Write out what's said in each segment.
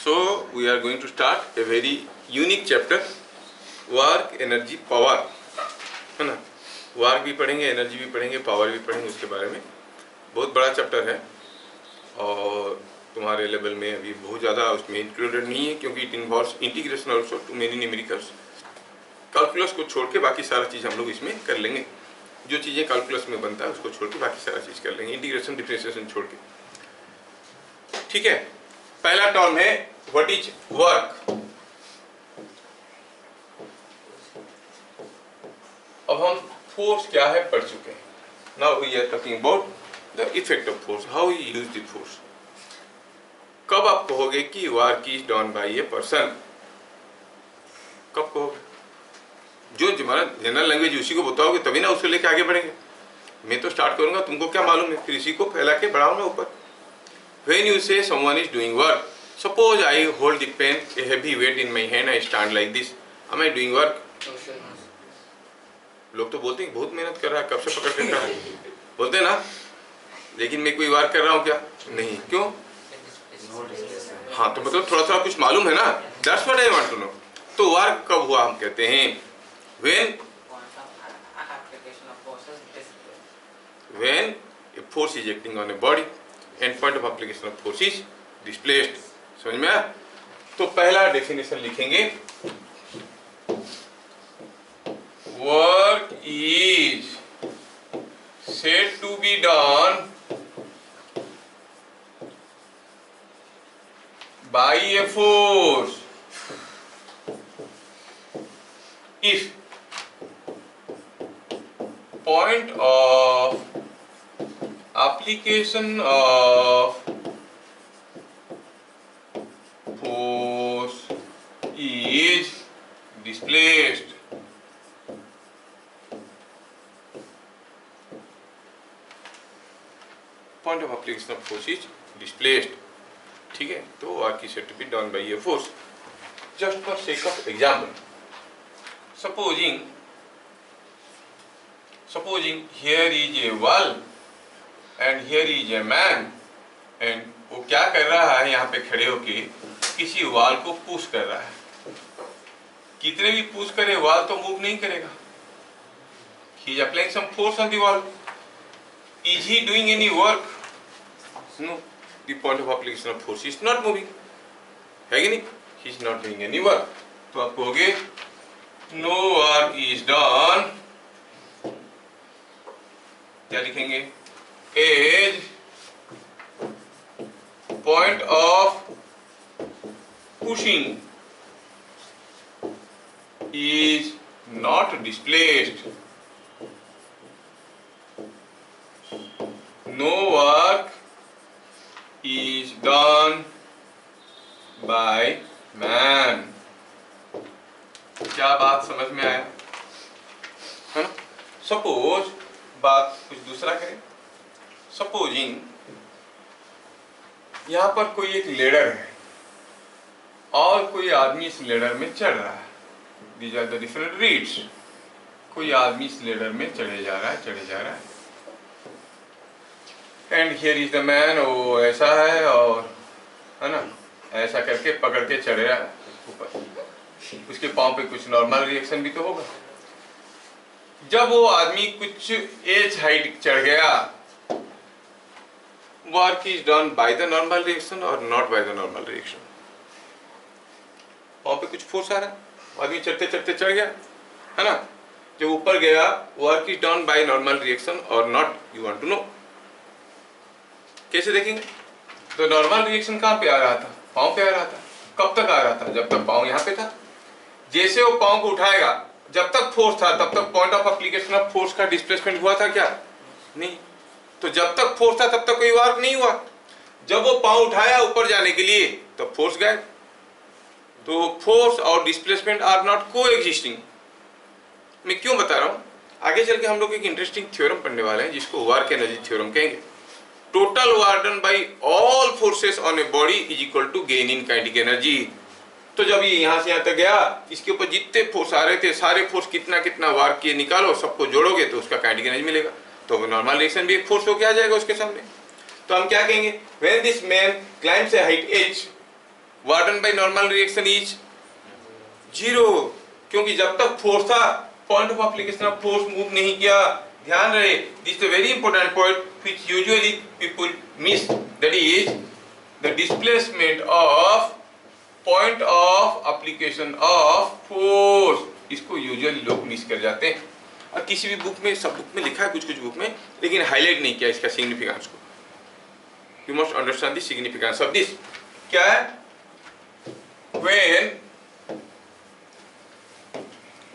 So we are going to start a very unique chapter, work, energy, power, है ना। Work भी पढ़ेंगे, energy भी पढ़ेंगे, पावर भी पढ़ेंगे। उसके बारे में बहुत बड़ा चैप्टर है और तुम्हारे लेवल में अभी बहुत ज़्यादा उसमें इंक्लूडेड नहीं है, क्योंकि it involves integration also too many numericals. Calculus को छोड़ के बाकी सारा चीज़ हम लोग इसमें कर लेंगे। जो चीज़ें कैलकुलस में बनता है उसको छोड़ के बाकी सारा चीज़ कर लेंगे, इंटीग्रेशन डिफरेंशिएशन छोड़ के। ठीक है, पहला टर्म है व्हाट इज वर्क। अब हम फोर्स क्या है पढ़ चुके हैं। Now we are talking about the effect of force, how you use the force. कब आप कहोगे कि work is done by a person, कब कहोगे? जो हमारा जनरल लैंग्वेज उसी को बताओगे तभी ना उसको लेके आगे बढ़ेंगे। मैं तो स्टार्ट करूंगा, तुमको क्या मालूम है, फिर इसी को फैला के बढ़ाऊंगा ऊपर। When you say someone is doing work, suppose I hold the pen, a heavy weight in my hand, I stand like this. Am I doing work? लोग तो बोलते हैं बहुत मेहनत कर रहा है, कब से पकड़ के रहा है, बोलते हैं ना। लेकिन मैं कोई वर्क कर रहा हूँ क्या? नहीं। क्यों? हाँ, तो मतलब थोड़ा थोड़ा कुछ मालूम है ना। That's what I want to know. तो वर्क कब हुआ हम कहते हैं? When a force is acting on a body and point of application of force is displaced. समझ में आया? तो पहला डेफिनेशन लिखेंगे, work is said to be done by a force if point of application of force is displaced. Point of application of force is displaced. ठीक है, तो work is said to be done by a force. Just for sake of example, supposing here is a wall and here is a man, and वो क्या कर रहा है, यहाँ पे खड़े होके किसी वॉल को पुश कर रहा है। कितने भी पुश करे वॉल तो मूव नहीं करेगा। He is applying some force on the wall. Is he doing any work? No. The point of application of force is not moving. है कि नहीं? He is not doing any work. तो आप कहोगे no work is done, क्या लिखेंगे? As point of pushing is not displaced, no work is done by man. क्या बात समझ में आया है ना? सपोज बात कुछ दूसरा करें। सपोजिंग यहाँ पर कोई एक लेडर है और कोई आदमी इस लेडर में चढ़ रहा है। These are the different reeds. कोई आदमी इस लेडर में चढ़े जा रहा है। And here is the man, वो ऐसा है और है ना, ऐसा करके पकड़ के चढ़ रहा है ऊपर। उसके पाँव पे कुछ नॉर्मल रिएक्शन भी तो होगा। जब वो आदमी कुछ एज हाइट चढ़ गया, work is done by the normal reaction और not by the normal reaction. वहां पे कुछ फोर्स आ रहा है, आदमी चढ़ते चढ़ते चढ़ गया, है ना। जब ऊपर गया, work is done by normal reaction और not, you want to know. कैसे देखेंगे? तो नॉर्मल रिएक्शन कहाँ पे आ रहा था? पाँव पे आ रहा था। कब तक आ रहा था? जब तक पाँव यहाँ पे था। जैसे वो पाँव को उठाएगा, जब तक फोर्स था तब तक point of application of force का डिस्प्लेसमेंट हुआ था क्या? नहीं। तो जब तक फोर्स था तब तक कोई वर्क नहीं हुआ। जब वो पाँव उठाया ऊपर जाने के लिए तो फोर्स गए। तो फोर्स और डिस्प्लेसमेंट आर नॉट को एग्जिस्टिंग। मैं क्यों बता रहा हूँ? आगे चल के हम लोग एक इंटरेस्टिंग थ्योरम पढ़ने वाले हैं जिसको वर्क एनर्जी थ्योरम कहेंगे। Total work done by all forces on a body is equal to gain in kinetic energy. तो जब ये यहाँ से यहाँ तक गया, इसके ऊपर जितने फोर्स आ रहे थे सारे फोर्स कितना कितना वार किए निकालो, सबको जोड़ोगे तो उसका काइनेटिक एनर्जी मिलेगा। तो नॉर्मल रिएक्शन भी एक फोर्स होके आ जाएगा उसके सामने। तो हम क्या कहेंगे, when this man climbs A height h, warden bye normal reaction is 0, क्योंकि जब तक फोर्स था point of application of force move नहीं किया। ध्यान रहे, this is a very important point which usually people miss, that is the displacement of point of application of force. इसको usually लोग मिस कर जाते हैं, और किसी भी बुक में, सब बुक में लिखा है, कुछ कुछ बुक में, लेकिन हाईलाइट नहीं किया इसका सिग्निफिकेंस को। You must understand the significance of this. क्या है? When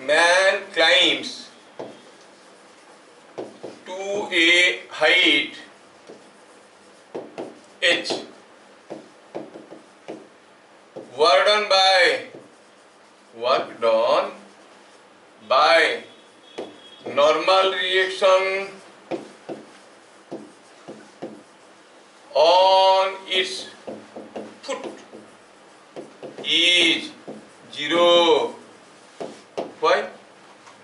man climbs to a height h, work done by normal reaction on its foot is 0। Why?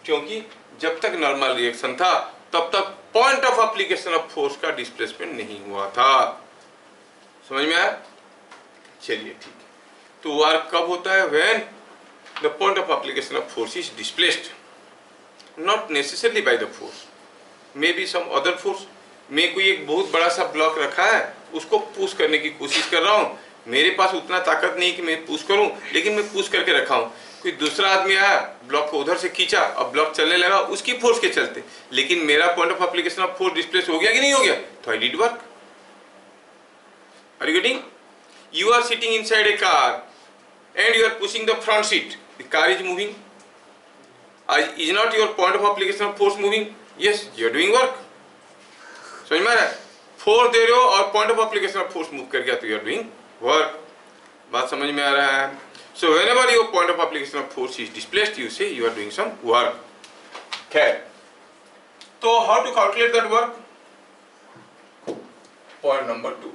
क्योंकि जब तक नॉर्मल रिएक्शन था तब तक point of application of force का displacement नहीं हुआ था। समझ में आया? चलिए ठीक है। तो वर्क कब होता है? When the point of application of force is displaced, not necessarily by the force, may be some other force. मैं कोई एक बहुत बड़ा सा ब्लॉक रखा है, उसको पुश करने की कोशिश कर रहा हूँ, मेरे पास उतना ताकत नहीं कि मैं पुश करूँ, लेकिन मैं पुश करके रखा हूँ। कोई दूसरा आदमी आया, ब्लॉक को उधर से खींचा और ब्लॉक चलने लगा उसकी फोर्स के चलते, लेकिन मेरा point of application of force displace हो गया कि नहीं हो गया? तो I did work. Are you getting? You are sitting inside a car and you are pushing the front seat, the car is moving, is not your point of application of force moving? Yes, you are doing work. समझ में आ रहा है? Force दे रहे हो और point of application of force move कर गया तो यू आर डूइंग वर्क। बात समझ में आ रहा है? So whenever your point of application of force is displaced, you say you are doing some work. Okay. So how to calculate that work? Point number 2.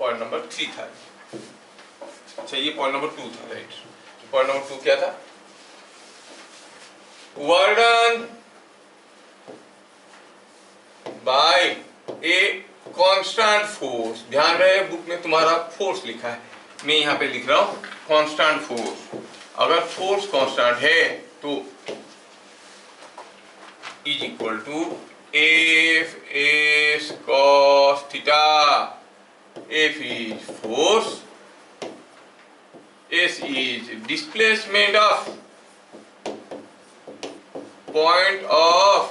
Point number 3 था। अच्छा, ये point number 2 था, right? Point number 2 क्या था? Work done by a constant force। ध्यान रहे, book में तुम्हारा फोर्स लिखा है, मैं यहाँ पे लिख रहा हूं कांस्टेंट फोर्स। अगर फोर्स कांस्टेंट है तो is equal to F S cos theta. F is force, S is displacement of point of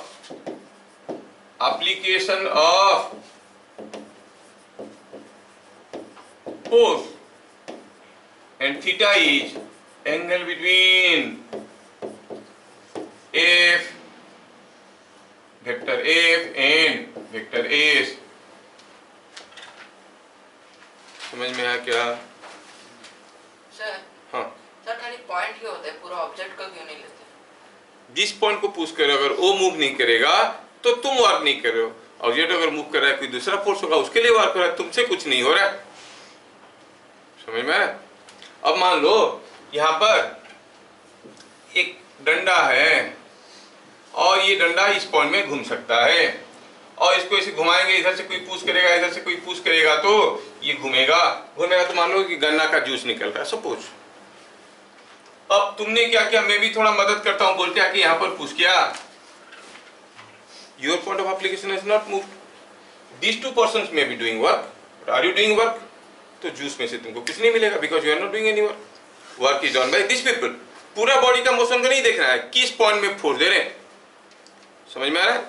application of force, and theta is angle between F, vector F and vector S। समझ में आया क्या? Sir, हाँ sir खाली point ही होता है, पूरा object का क्यों नहीं लेते? जिस पॉइंट को पुश करो, अगर वो मूव नहीं करेगा तो तुम वर्क नहीं कर रहे हो। ऑब्जेक्ट अगर मूव कर रहा है, कोई दूसरा फोर्स होगा उसके लिए वर्क कर रहा है, तुमसे कुछ नहीं हो रहा है। समझ में आया? अब मान लो यहाँ पर एक डंडा है और ये डंडा इस पॉइंट में घूम सकता है, और इसको ऐसे घुमाएंगे, इधर से कोई पुश करेगा, इधर से कोई पुश करेगा तो ये घूमेगा। तो मान लो कि गन्ना का जूस निकल रहा है सपोज। अब तुमने क्या किया, मैं भी थोड़ा मदद करता हूँ, बोलते हैं कि यहाँ पर पुश किया, your point of application is not moved, these two persons may be doing work, but are you doing work? तो जूस में से तुमको कुछ नहीं मिलेगा, because you are not doing any work. Work is done by this people. पूरा body का motion को नहीं देखना है, किस पॉइंट में फोर्स दे रहे हैं। समझ में आ रहा है?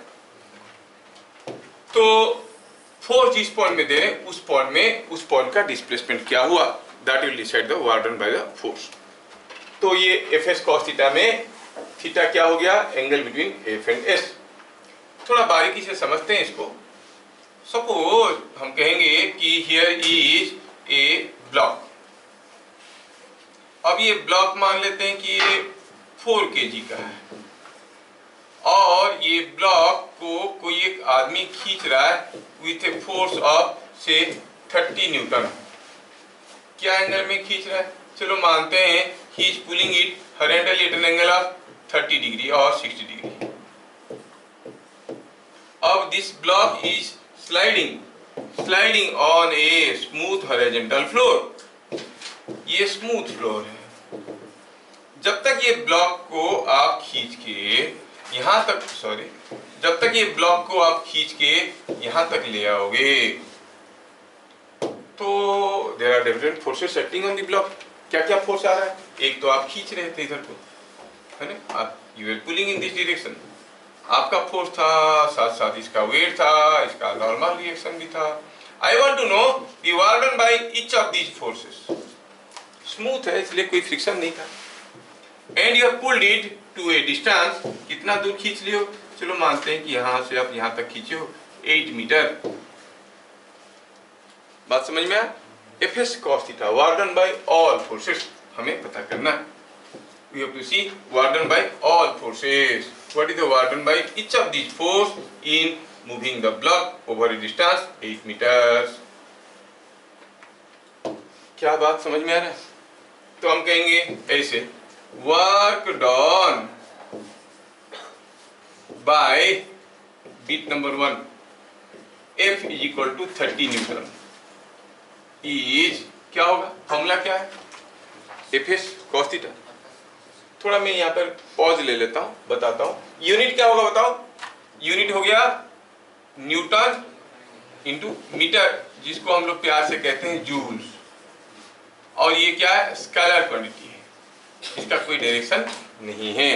तो फोर्स जिस पॉइंट में दे रहे हैं उस पॉइंट में उस पॉइंट का डिस्प्लेसमेंट क्या हुआ, that will decide the work done by the force. तो ये एफ एस कॉस थीटा में थीटा क्या हो गया? Angle between F and S. थोड़ा बारीकी से समझते हैं इसको। सपोज हम कहेंगे कि हियर इज ए ब्लॉक। अब ये ब्लॉक मान लेते हैं कि ये 4 kg का है, और ये ब्लॉक को कोई एक आदमी खींच रहा है विथ ए फोर्स ऑफ से 30 न्यूटन। क्या एंगल में खींच रहा है? चलो मानते हैं he is pulling it horizontally at an angle of 30 degree और 60 डिग्री। अब this block is sliding sliding on a smooth horizontal floor. ये स्मूथ फ्लोर है। जब तक ये ब्लॉक को आप खींच के यहां तक, सॉरी, जब तक ये ब्लॉक को आप खींच के यहां तक ले आओगे तो there are different forces acting on the block. क्या क्या फोर्स आ रहा है? एक तो आप खींच रहे थे इधर को, है ना, आप you are pulling in this direction, आपका फोर्स था, साथ साथ इसका वेट था, इसका नॉर्मल रिएक्शन भी था। I want to know the work done by each of these forces. Smooth है इसलिए कोई फ्रिक्शन नहीं था, and you have pulled it to a distance. कितना दूर खींच लियो? चलो मानते हैं कि यहां से आप यहां तक खींचे हो 8 मीटर। बात समझ में आया? Fs cos theta work done by all forces हमें पता करना है। We have to see work done by all forces. What is the work done by each of these force in moving the block over a distance 8 meters? क्या बात समझ में आ रहा है? तो हम कहेंगे ऐसे, work done by bit number 1 F is equal to 30 Newton is, क्या होगा? फॉर्मूला क्या है? Fs cos theta. थोड़ा मैं यहाँ पर पॉज ले लेता हूँ, बताता हूँ। यूनिट क्या होगा बताओ? यूनिट हो गया न्यूटन इंटू मीटर, जिसको हम लोग प्यार से कहते हैं जूल्स। और ये क्या है? स्केलर क्वांटिटी है, इसका कोई डायरेक्शन नहीं है।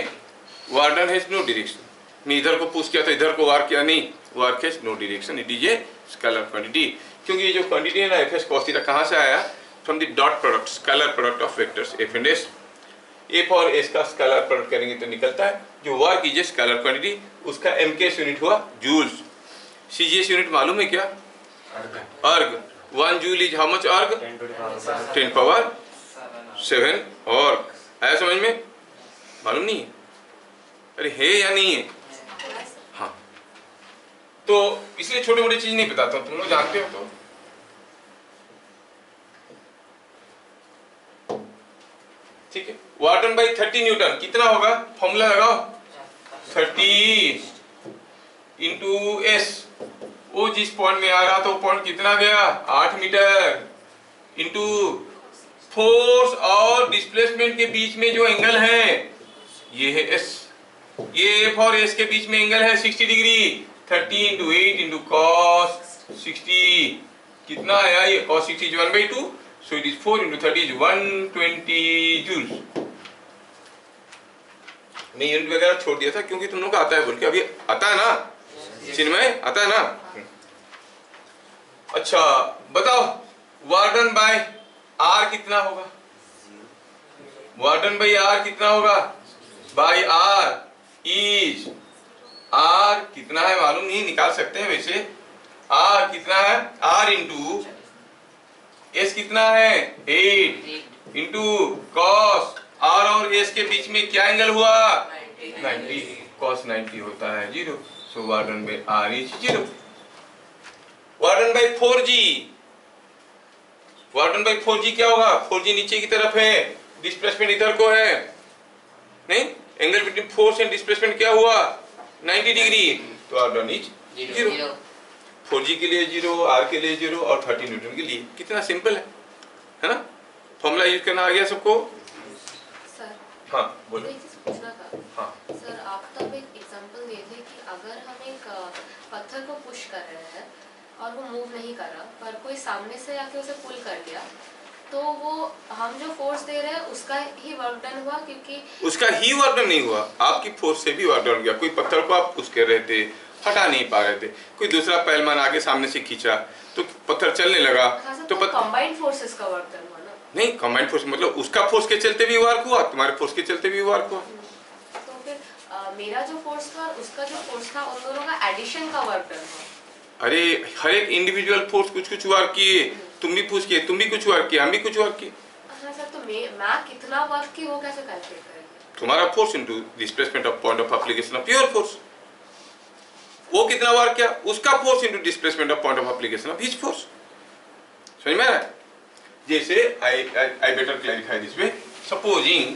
Work done has no direction. मैं इधर को पुश किया तो इधर को वार्क किया नहीं, work has no direction, it is a scalar quantity. क्योंकि ये जो क्वांटिटी है ना Fs cos थीटा कहाँ से आया? From the dot product, scalar product of vectors F and S। F और S का स्केलर प्रोडक्ट करेंगे तो निकलता है जो work is a scalar quantity, उसका MKS यूनिट हुआ जूल्स। CGS यूनिट मालूम है क्या? अर्ग। 1 जूल इज हाउ मच अर्ग? 10 पावर 7 अर्ग। आया समझ में? मालूम नहीं है? अरे है या नहीं है? हाँ, तो इसलिए छोटे मोटे चीज नहीं बताता हूं, तुम लोग जानते हो। तो ठीक है, वर्क डन बाय 30 न्यूटन कितना होगा? फॉर्मूला लगाओ, 30 इंटू एस। वो जिस पॉइंट में आ रहा था वो पॉइंट कितना गया? 8 मीटर, इंटू फोर्स और डिस्प्लेसमेंट के बीच में जो एंगल है ये है एस। ये F और S के बीच में एंगल है 60 डिग्री। 30 इंटू 8 इंटू cos 60 कितना आया? ये cos 60 is 1/2, so it is 4 into 30 is 120 joules। मैं यूनिट वगैरह छोड़ दिया था क्योंकि तुम लोग को आता है बोल के। अभी आता है ना चिन्मय? आता है ना? अच्छा बताओ, वर्क डन बाय R कितना होगा? वर्क डन बाय R कितना होगा? बाय R इज, R कितना है मालूम नहीं, निकाल सकते हैं वैसे। R कितना है? R इंटू S कितना है? 8 इंटू cos R और S के बीच में क्या एंगल हुआ? 90। cos 90 होता है 0। So work done bye R is 0। Work done bye 4G, work done bye 4G क्या होगा? 4G नीचे की तरफ है, डिस्प्लेसमेंट इधर को है, नहीं? Angle between force and displacement क्या हुआ? 90 डिग्री। तो R डन इज 0। 4G के लिए 0, R के लिए 0 और 30 न्यूटन के लिए। कितना सिंपल है ना? फॉर्मूला यूज करना आ गया सबको? सर, हाँ बोलो। एक चीज पूछना था। हाँ सर, आप तब एक एग्जांपल दिए थे कि अगर हम एक पत्थर को पुश कर रहे हैं और वो मूव नहीं कर रहा, पर कोई सामने से आके उसे पुल कर लिया, तो वो हम जो फोर्स दे रहे हैं उसका ही वर्क डन हुआ? क्योंकि उसका ही वर्क डन नहीं हुआ, आपकी फोर्स से भी वर्क डन गया। कोई पत्थर को आप पुश कर रहे थे, हटा नहीं पा रहे थे, कोई दूसरा पहलवान आगे सामने से खींचा तो पत्थर चलने लगा, तो कंबाइंड फोर्सेस का वर्क डन हुआ ना? नहीं, कंबाइंड फोर्स मतलब उसका फोर्स के चलते भी वर्क हुआ, तुम्हारे फोर्स के चलते भी वर्क हुआ। तो फिर मेरा जो फोर्स था और उसका जो फोर्स था, उन दोनों का एडिशन का वर्क डन हुआ। अरे हर एक इंडिविजुअल फोर्स कुछ कुछ वर्क किए, तुम भी पूछ किए, तुम भी कुछ वर्क किए, हम भी कुछ वर्क किए। हाँ सर, तो मैं कितना वर्क की वो कैसे कैलकुलेट करेंगे? तुम्हारा force into displacement of point of application of your force. वो कितना वर्क किया, उसका force into displacement of point of application of his force. समझ में आ रहा है? जैसे I better clarify this way. Supposing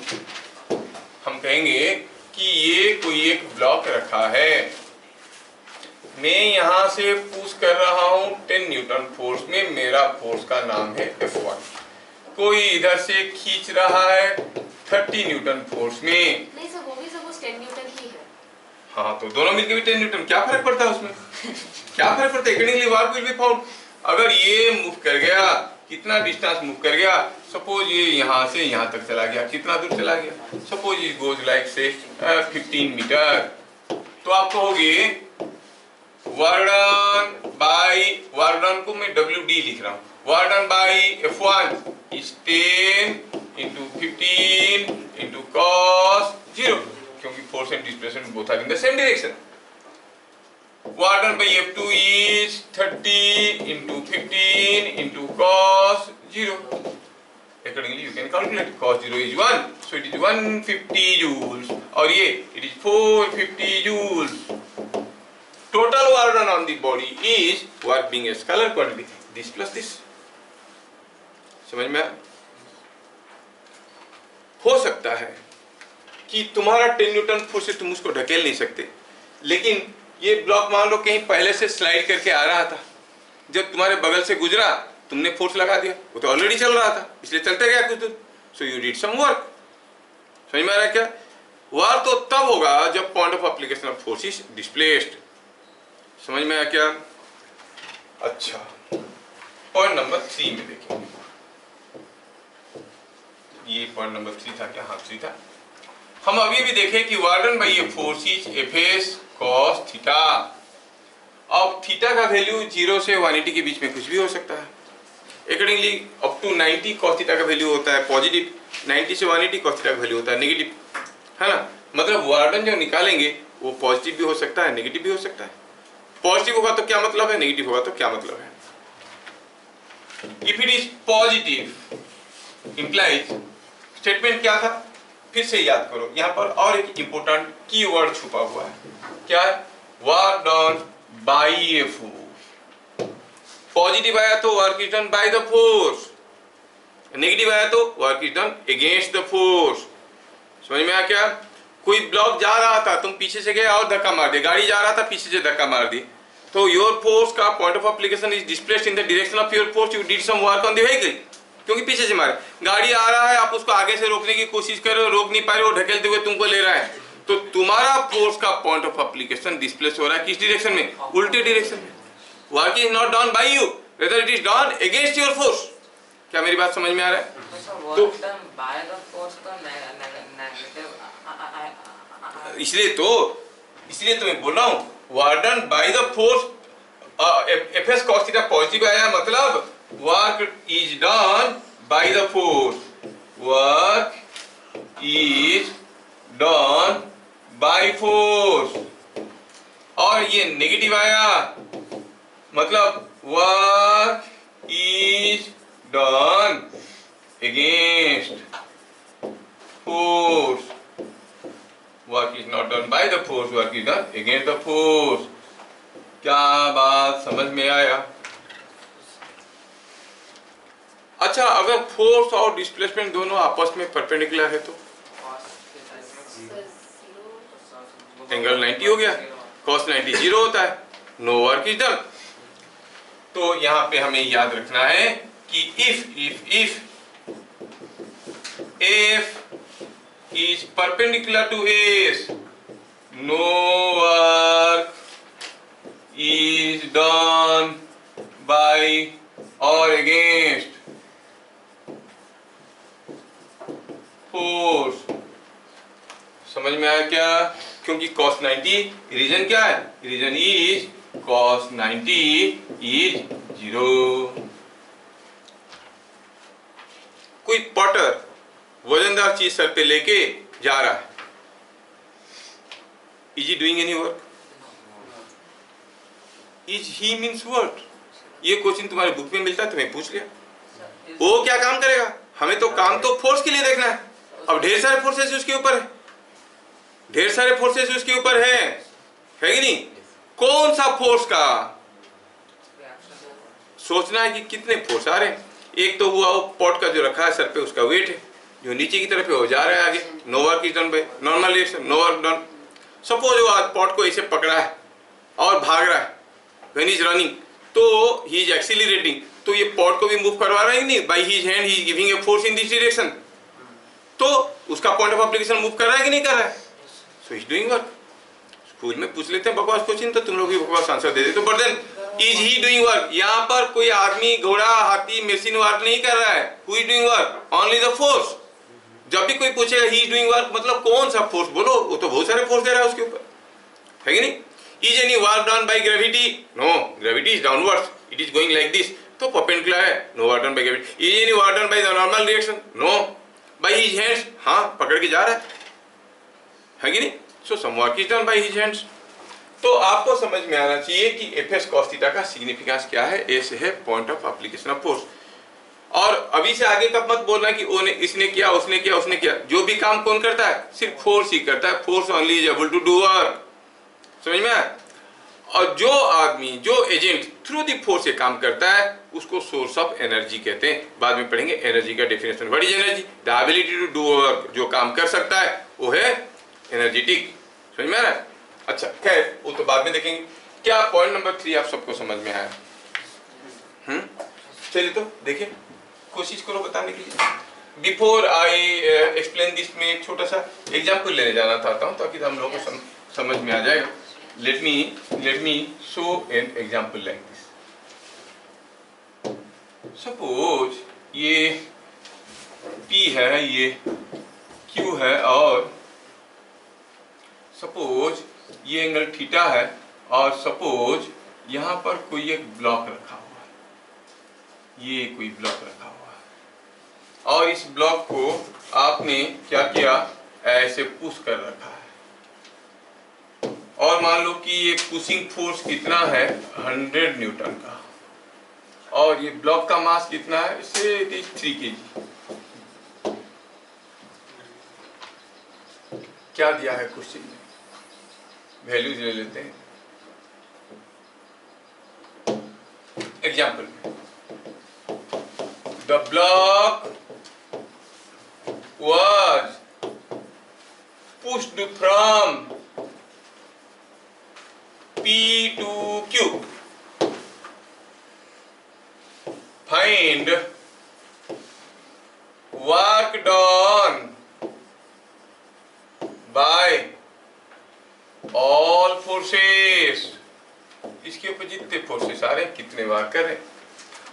हम कहेंगे कि ये कोई एक ब्लॉक रखा है, मैं यहाँ से पुश कर रहा हूँ 10 न्यूटन फोर्स में, मेरा फोर्स का नाम है F1। कोई इधर से खींच रहा है 30 न्यूटन फोर्स में। नहीं सर, वो भी सपोज 10 न्यूटन ही है। हाँ, तो दोनों मिलकर भी 10 न्यूटन, क्या फर्क पड़ता है उसमें? क्या फर्क पड़ता है? Accordingly work will be found. अगर ये मूव कर गया, कितना डिस्टेंस मूव कर गया, सपोज ये यहाँ से यहाँ तक चला गया, कितना दूर चला गया, सपोज इट गोज लाइक से 15 मीटर, तो आप कहोगे वर्क डन को मैं WD लिख रहा हूँ, work done by F1 is 10 into 15 into cos 0, क्योंकि force and displacement both are in the same direction. Work done by F2 is 30 into 15 into cos 0. Accordingly, you can calculate. Cos 0 is 1, so it is 150 joules. और ये it is 450 joules. Total work done on the body is work being a scalar quantity. This plus this. समझ में आया? हो सकता है कि तुम्हारा 10 न्यूटन फोर्स से तुम उसको ढकेल नहीं सकते, लेकिन ये ब्लॉक मान लो कहीं पहले से स्लाइड करके आ रहा था, जब तुम्हारे बगल से गुजरा तुमने फोर्स लगा दिया, वो तो ऑलरेडी चल रहा था इसलिए चलते गया कुछ दूर, so you did some work. समझ में आ रहा है क्या? वर्क तो तब होगा जब point of application of force is displaced. समझ में आया क्या? अच्छा, पॉइंट नंबर 3 में देखेंगे। ये पॉइंट नंबर 3 था क्या? हाँ 3 था। हम अभी भी देखें कि work done by a force is Fs cos theta. अब थीटा का वैल्यू 0 से 180 के बीच में कुछ भी हो सकता है। Accordingly up to 90 cos theta का वैल्यू होता है पॉजिटिव, 90 से 180 cos थीटा का वैल्यू होता है नेगेटिव, है ना? मतलब वर्क डन जो निकालेंगे वो पॉजिटिव भी हो सकता है, नेगेटिव भी हो सकता है। पॉजिटिव होगा तो क्या मतलब है, नेगेटिव होगा तो क्या मतलब है? If it is positive implies, statement क्या था फिर से याद करो, यहाँ पर और एक इंपोर्टेंट कीवर्ड छुपा हुआ है। क्या है? Work done by a force. Positive आया तो work is done by the force, negative आया तो work is done against the force. समझ में आया क्या? कोई ब्लॉक जा रहा था, तुम पीछे से गए और धक्का मार दिया, गाड़ी जा रहा था पीछे से धक्का मार दी, तो योर फोर्स का point of application is displaced in the direction of your force, you did some work on the vehicle, क्योंकि पीछे से मारे। गाड़ी आ रहा है, आप उसको आगे से रोकने की कोशिश कर रहे हो, रोक नहीं पा रहे हो, ढकेलते हुए तुमको ले रहा है, तो तुम्हारा फोर्स का पॉइंट ऑफ एप्लीकेशन डिस्प्लेस हो रहा है किस डायरेक्शन में? उल्टे डायरेक्शन में। Work is not done by you, whether it is done against your force. क्या मेरी बात समझ में आ रहा है? इसलिए तो मैं बोल रहा हूँ work done by the force, Fs cos theta positive आया, मतलब work is done by the force, work is done by force। और ये नेगेटिव आया, मतलब work is done against force, work is not done by the force, work is done against the force। क्या बात समझ में आया? अच्छा, अगर फोर्स और डिस्प्लेसमेंट दोनों आपस में परपेंडिकुलर है तो एंगल 90 हो गया, cos 90 0 होता है, नो वर्क इज डन। तो यहाँ पे हमें याद रखना है कि if F is perpendicular to S, no work is done by or against force. समझ में आया क्या? क्योंकि cos 90 रीजन क्या है? रीजन इज cos 90 इज 0। कोई पॉटर वजनदार चीज सर पे लेके जा रहा है, is he doing any work? Is he means what? ये क्वेश्चन तुम्हारे बुक में मिलता है, तुम्हें पूछ लिया। वो क्या काम करेगा? हमें तो काम तो फोर्स के लिए देखना है। अब ढेर सारे फोर्सेस उसके ऊपर है, ढेर सारे फोर्सेस उसके ऊपर है कि नहीं? कौन सा फोर्स का सोचना है कि कितने फोर्स आ रहे हैं। एक तो हुआ वो पॉट का जो रखा है सर पे, उसका वेट है, जो नीचे की तरफ है वो जा रहा है आगे, no work is done by normal reaction, no work done. Suppose वो आज पॉट को ऐसे पकड़ा है और भाग रहा है, व्हेन इज रनिंग, तो ही इज एक्सीलरेटिंग, तो ये पॉड को भी मूव करवा रहा है नहीं, by his hand he is giving a force in this direction, तो उसका पॉइंट ऑफ एप्लीकेशन मूव कर रहा है कि नहीं कर रहा है, so he is doing work. School में पूछ लेते हैं बकवास क्वेश्चन तो तुम लोग भी बकवास आंसर दे देते हो, but then is he doing work, यहाँ पर कोई आदमी, घोड़ा, हाथी, मशीन वर्क नहीं कर रहा है, who is doing work, only the force. जब भी कोई पूछेगा ही इज डूइंग वर्क मतलब कौन सा फोर्स, बोलो, वो तो बहुत सारे फोर्स दे रहा है उसके ऊपर, है कि नहीं। Is any work done by gravity, no, gravity is downwards, it is going like this, तो परपेंडिकुलर है, no work done by gravity. Is any work done by the normal direction, no, by his hands, हाँ पकड़ के जा रहा है कि नहीं, so some work is done by his hands. तो आपको समझ में आना चाहिए कि एफ एस कॉस थीटा का सिग्निफिकेंस क्या है, एस है point of application of force. और अभी से आगे कब मत बोलना कि इसने किया, उसने किया, उसने किया, जो भी काम कौन करता है, सिर्फ फोर्स ही करता है, force only is able to do work, समझ में आया। और जो आदमी, जो एजेंट थ्रू दी फोर्स से काम करता है उसको सोर्स ऑफ एनर्जी कहते हैं, बाद में पढ़ेंगे एनर्जी का definition. What is energy, the ability to do work, जो काम कर सकता है वो है एनर्जेटिक, समझ में आ रहा है। अच्छा खैर वो तो बाद में देखेंगे। क्या पॉइंट नंबर 3 आप सबको समझ में आया? चलिए तो देखिए, कोशिश करो बताने की। बिफोर आई एक्सप्लेन दिस में एक छोटा सा एग्जाम्पल लेने जाना चाहता हूँ ताकि हम लोगों को समझ में आ जाएगा। Let me show an example like this. Suppose ये P है, ये Q है, और सपोज ये एंगल थीटा है, और सपोज यहाँ पर कोई एक ब्लॉक रखा हुआ है, ये कोई ब्लॉक रखा हुआ है, और इस ब्लॉक को आपने क्या किया, ऐसे पुश कर रखा है, और मान लो कि ये पुशिंग फोर्स कितना है, 100 न्यूटन का, और ये ब्लॉक का मास कितना है, से 3 kg। क्या दिया है क्वेश्चन में, वैल्यूज ले लेते हैं। एग्जाम्पल में the block was pushed from P to Q. Find work done by all forces, इसके ऊपर जितने फोर्सेस आ रहे हैं कितने बार कर रहे हैं,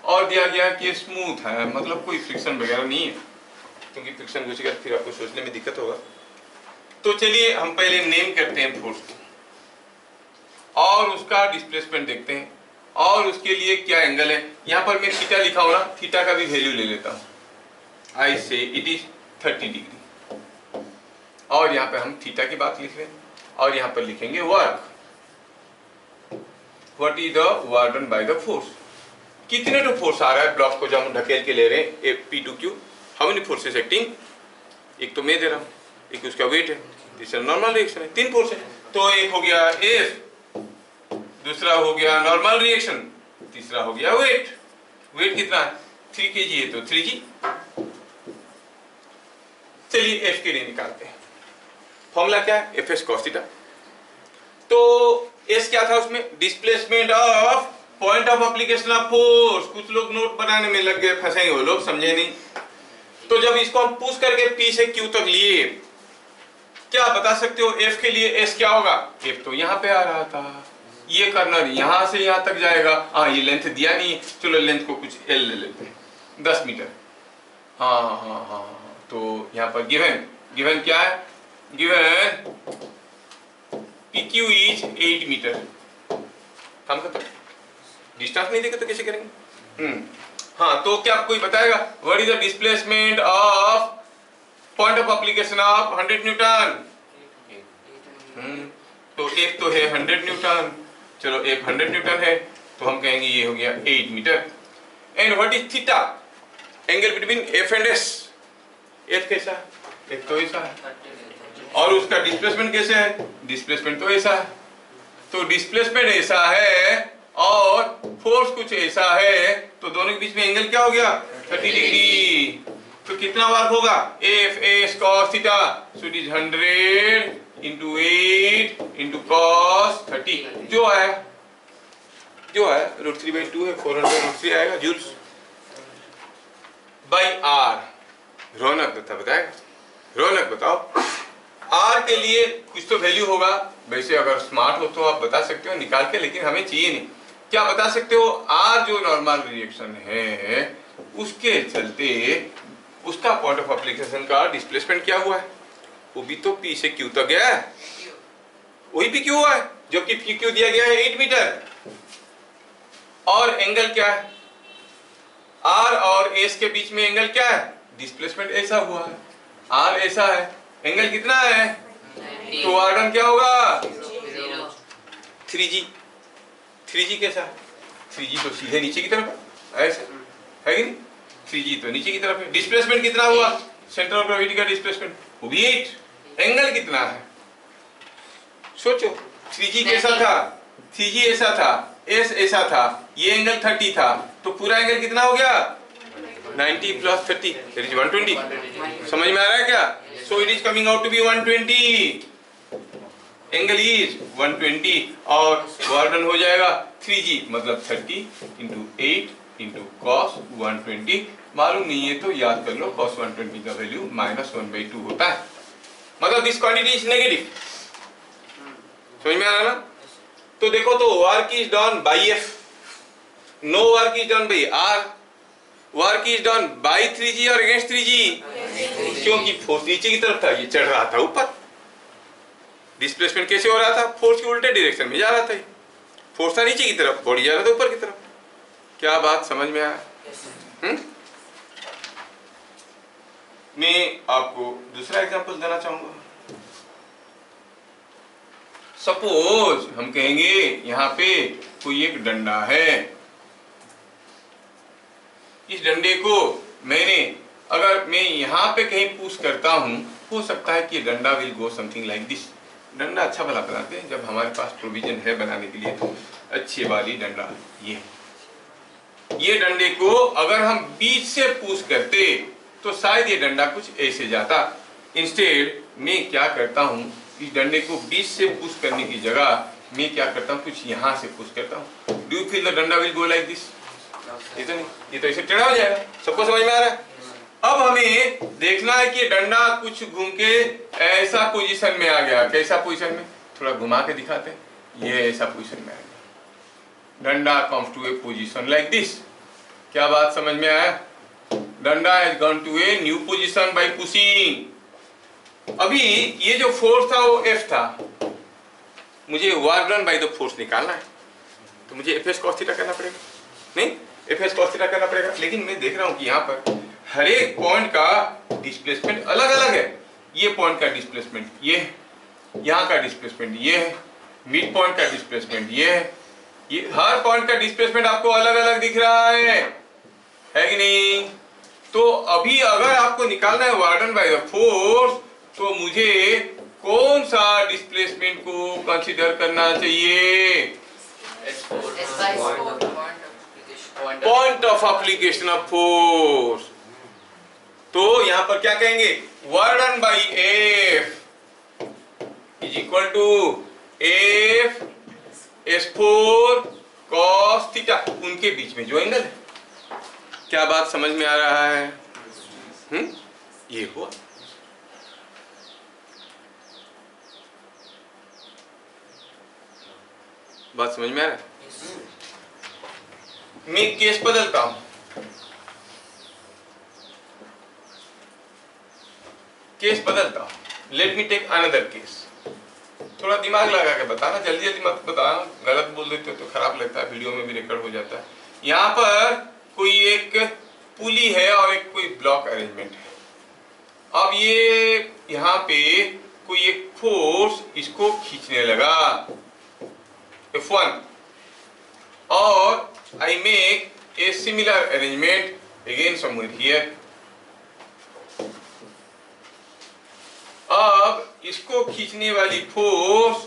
और दिया गया कि स्मूथ है, मतलब कोई फ्रिक्शन वगैरह नहीं है, क्योंकि फ्रिक्शन घुसेगा फिर आपको सोचने में दिक्कत होगा। तो चलिए हम पहले नेम करते हैं फोर्स को, और उसका डिस्प्लेसमेंट देखते हैं, और उसके लिए क्या एंगल है। यहाँ पर मैं थीटा लिखा हूँ ना, थीटा का भी वैल्यू ले लेता हूँ, आई से इट इज 30 डिग्री, और यहाँ पे हम थीटा की बात लिख रहे हैं, और यहाँ पर लिखेंगे work. What is the work done by the force, कितने तो फोर्स आ रहा है ब्लॉक को जब हम ढकेल के ले रहे हैं, P to Q, how many forces acting, एक तो मैं दे रहा हूँ, एक उसका वेट है, तीसरा नॉर्मल रिएक्शन है, 3 फोर्स है। तो एक हो गया एफ, दूसरा हो गया नॉर्मल रिएक्शन, तीसरा हो गया वेट। वेट कितना है, 3 kg है, तो 3g। चलिए एफ के लिए निकालते हैं, फॉर्मूला क्या है, एफ एस कॉस थीटा। तो एस क्या था उसमें, displacement of point of application of force. कुछ लोग नोट बनाने में लग गए, फंसेंगे वो लोग, समझे नहीं। तो जब इसको हम पुश करके P से Q तक लिए, क्या बता सकते हो एफ के लिए एस क्या होगा, एफ तो यहाँ पे आ रहा था, ये कर्नर यहाँ से यहाँ तक जाएगा, हाँ ये लेंथ दिया नहीं, चलो लेंथ को कुछ L ले लेते हैं, 10 मीटर। हाँ, तो यहाँ पर गिवन क्या है, गिवन PQ इज 8 मीटर। हम करते डिस्टेंस नहीं देखे तो कैसे करेंगे। हाँ, तो क्या कोई बताएगा what is the displacement of point of application of 100 Newton. तो एक तो है 100 न्यूटन, चलो एक 100 न्यूटन है, तो हम कहेंगे ये हो गया 8 metre. And what is theta, angle between F and S. F कैसा है, एक तो ऐसा है, और उसका डिस्प्लेसमेंट कैसे है, डिस्प्लेसमेंट तो ऐसा है। तो डिस्प्लेसमेंट ऐसा है और फोर्स कुछ ऐसा है, तो दोनों के बीच में एंगल क्या हो गया, 30 डिग्री। तो कितना वर्क होगा, F S cos theta, so it is 100 into 8 into cos 30 जो है √3/2 है, 400√3 आएगा जूल्स बाई आर। रौनक बताएगा, रौनक बताओ आर के लिए कुछ तो वैल्यू होगा। वैसे अगर स्मार्ट हो तो आप बता सकते हो निकाल के, लेकिन हमें चाहिए नहीं। क्या बता सकते हो? आर जो नॉर्मल रिएक्शन है उसके चलते उसका पॉइंट ऑफ एप्लीकेशन का डिस्प्लेसमेंट क्या हुआ है? वो भी तो पी से क्यू तक गया है, वही पी क्यू हुआ है, जो कि पी क्यू दिया गया है 8 मीटर। और एंगल क्या है? आर और एस के बीच में एंगल क्या है? डिस्प्लेसमेंट ऐसा हुआ है, आर ऐसा है, एंगल कितना है? तो वार्डन क्या होगा? 3G। 3G कैसा है? 3G तो सीधे नीचे की तरफ है, ऐसे है कि नहीं? 3G तो नीचे की तरफ है। डिस्प्लेसमेंट कितना हुआ? सेंटर ऑफ ग्रेविटी का डिस्प्लेसमेंट वो भी 8। एंगल कितना है? सोचो 3G कैसा था? 3G ऐसा था, S ऐसा था, ये एंगल 30 था, तो पूरा एंगल कितना हो गया? 90 + 30 दैट इज 120। समझ में आ रहा है क्या? So it is coming out to be 120। Angle is 120 और वार्डन हो जाएगा 3G मतलब 30 × 8 × cos 120। मालूम नहीं है तो याद कर लो, cos 120 का वैल्यू -1/2 होता है, मतलब दिस क्वांटिटी इज नेगेटिव। समझ में आ रहा ना? तो देखो तो work is done by F, no work is done by R, work is done by 3G और अगेंस्ट 3G, क्योंकि फोर्स नीचे की तरफ था, ये चढ़ रहा था ऊपर। डिस्प्लेसमेंट कैसे हो रहा था? फोर्स के उल्टे डायरेक्शन में जा रहा था, फोर्स था नीचे की तरफ, बॉडी जा रहा था ऊपर की तरफ। क्या बात समझ में आया? मैं आपको दूसरा एग्जांपल देना चाहूंगा। सपोज हम कहेंगे यहाँ पे कोई एक डंडा है, इस डंडे को अगर मैं यहाँ पे कहीं पुश करता हूँ, हो सकता है कि डंडा will go something like this. डंडा अच्छा भला बनाते हैं जब हमारे पास प्रोविजन है बनाने के लिए, अच्छी वाली डंडा। ये डंडे को अगर हम बीच से पुश करते तो शायद ये डंडा कुछ ऐसे जाता। इंस्टेड मैं क्या करता हूँ, इस डंडे को बीच से पुश करने की जगह मैं क्या करता हूँ, कुछ यहाँ से पुश करता हूँ। डू यू फील द डंडा विल गो लाइक दिस? ये तो नहीं, ये तो ऐसे टेढ़ा हो जाएगा। सबको समझ में आ रहा है? अब हमें देखना है कि डंडा कुछ घूम के ऐसा पोजीशन में आ गया। कैसा पोजीशन में? थोड़ा घुमा के दिखाते हैं। ये ऐसा पोजीशन में आ गया, डंडा comes to a position like this. क्या बात समझ में आया? डंडा has gone to a new position by pushing. अभी ये जो फोर्स था वो F था, मुझे work done by the force निकालना है, तो मुझे Fs cos थीटा करना पड़ेगा। नहीं, Fs cos थीटा करना पड़ेगा। लेकिन मैं देख रहा हूं कि यहाँ पर हर एक पॉइंट का डिस्प्लेसमेंट अलग अलग है। ये पॉइंट का डिस्प्लेसमेंट ये है, यहाँ का डिस्प्लेसमेंट ये है, मिड पॉइंट का डिस्प्लेसमेंट ये है, ये हर पॉइंट का डिस्प्लेसमेंट आपको अलग अलग दिख रहा है कि नहीं? तो अभी अगर आपको निकालना है work done by the force, तो मुझे कौन सा डिस्प्लेसमेंट को कंसीडर करना चाहिए? Point of application of force. तो यहां पर क्या कहेंगे? Work done by F is equal to F S4 cos theta, उनके बीच में जो एंगल है। क्या बात समझ में आ रहा है? ये हुआ। बात समझ में आ रहा है? मैं केस बदलता हूं, let me take another case. थोड़ा दिमाग लगा के बताना, जल्दी जल्दी मत बताना, गलत बोल देते हो तो खराब लगता है, वीडियो में भी रिकॉर्ड हो जाता है। यहाँ पर कोई एक पुली है और एक कोई ब्लॉक अरेंजमेंट है। अब ये यहाँ पे कोई एक फोर्स इसको खींचने लगा F1, और I make a similar arrangement again somewhere here। अब इसको खींचने वाली फोर्स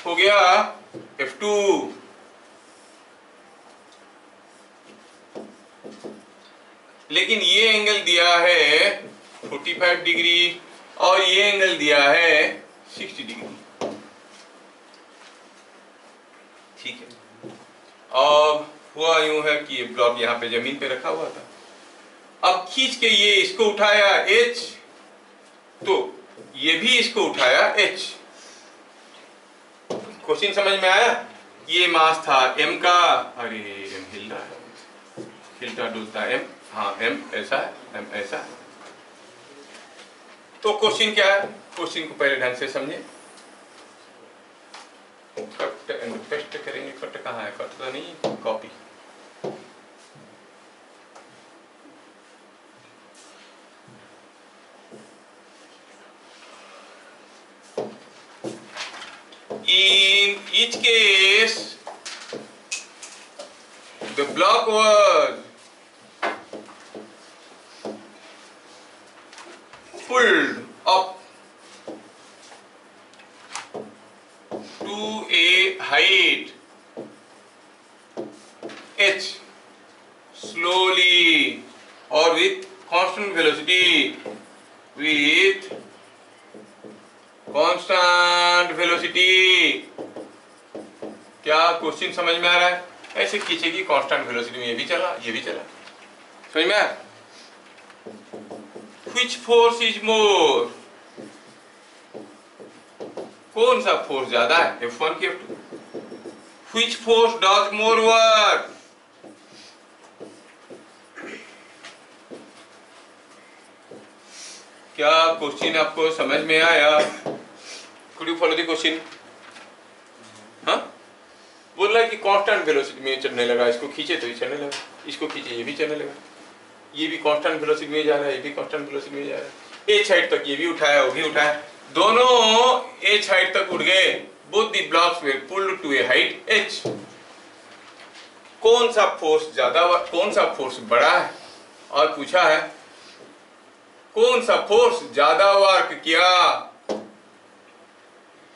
हो गया F2, लेकिन ये एंगल दिया है 45 डिग्री, और ये एंगल दिया है 60 डिग्री। ठीक है, अब हुआ यूं है कि ये ब्लॉक यहाँ पे जमीन पे रखा हुआ था, अब खींच के ये इसको उठाया H, तो ये भी इसको उठाया H। क्वेश्चन समझ में आया? ये मास था M का, अरे M हिल रहा है, हिलता डुलता M, हाँ M ऐसा है, M ऐसा है। तो क्वेश्चन क्या है? क्वेश्चन को पहले ढंग से समझे। कट एंड पेस्ट करेंगे, कट कहाँ है? कट तो नहीं, copy. In each case, the block was pulled up to a height h slowly or with constant velocity, with constant velocity। क्या क्वेश्चन समझ में आ रहा है? ऐसे खींचेगी कांस्टेंट वेलोसिटी में, ये भी चला, ये भी चला। समझ में आया? Which force is more? कौन सा फोर्स ज्यादा है, F1 की F2? Which force does more work? क्या क्वेश्चन आपको समझ में आया? Could you follow the question? हाँ, बोल रहा है कि कांस्टेंट वेलोसिटी में चढ़ने लगा, इसको खींचे तो ये चढ़ने लगा, इसको खींचे ये भी चढ़ने लगा, ये भी कांस्टेंट वेलोसिटी में जा रहा है, ये भी कांस्टेंट वेलोसिटी में जा रहा है। एच हाइट तक ये भी उठाया, वो भी उठाया, दोनों एच हाइट तक उड़ गए। Both the blocks were pulled to a height H. कौन सा फोर्स ज्यादा, कौन सा फोर्स बड़ा है? और पूछा है कौन सा फोर्स ज्यादा वर्क किया।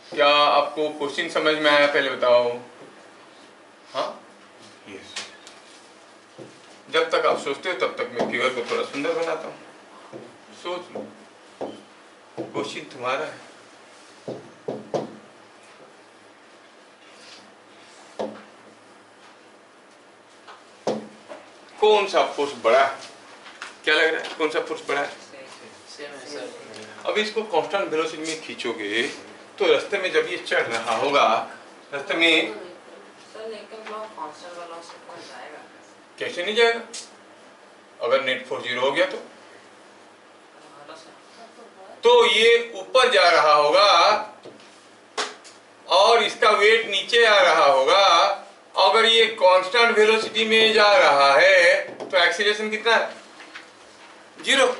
क्या आपको क्वेश्चन समझ में आया? पहले बताओ। हाँ, यस। जब तक आप सोचते हो तब तक मैं फिगर को थोड़ा सुंदर बनाता हूँ। सोच लो, क्वेश्चन तुम्हारा है। कौन सा फोर्स बड़ा है? क्या लग रहा है, कौन सा फोर्स बड़ा है? अब इसको कांस्टेंट वेलोसिटी में खींचोगे तो रास्ते में जब ये चढ़ रहा होगा, रास्ते में कैसे नहीं जाएगा? अगर नेट फोर्स 0 हो गया तो ये ऊपर जा रहा होगा और इसका वेट नीचे आ रहा होगा। अगर ये कांस्टेंट वेलोसिटी में जा रहा है तो एक्सीलरेशन कितना है? 0।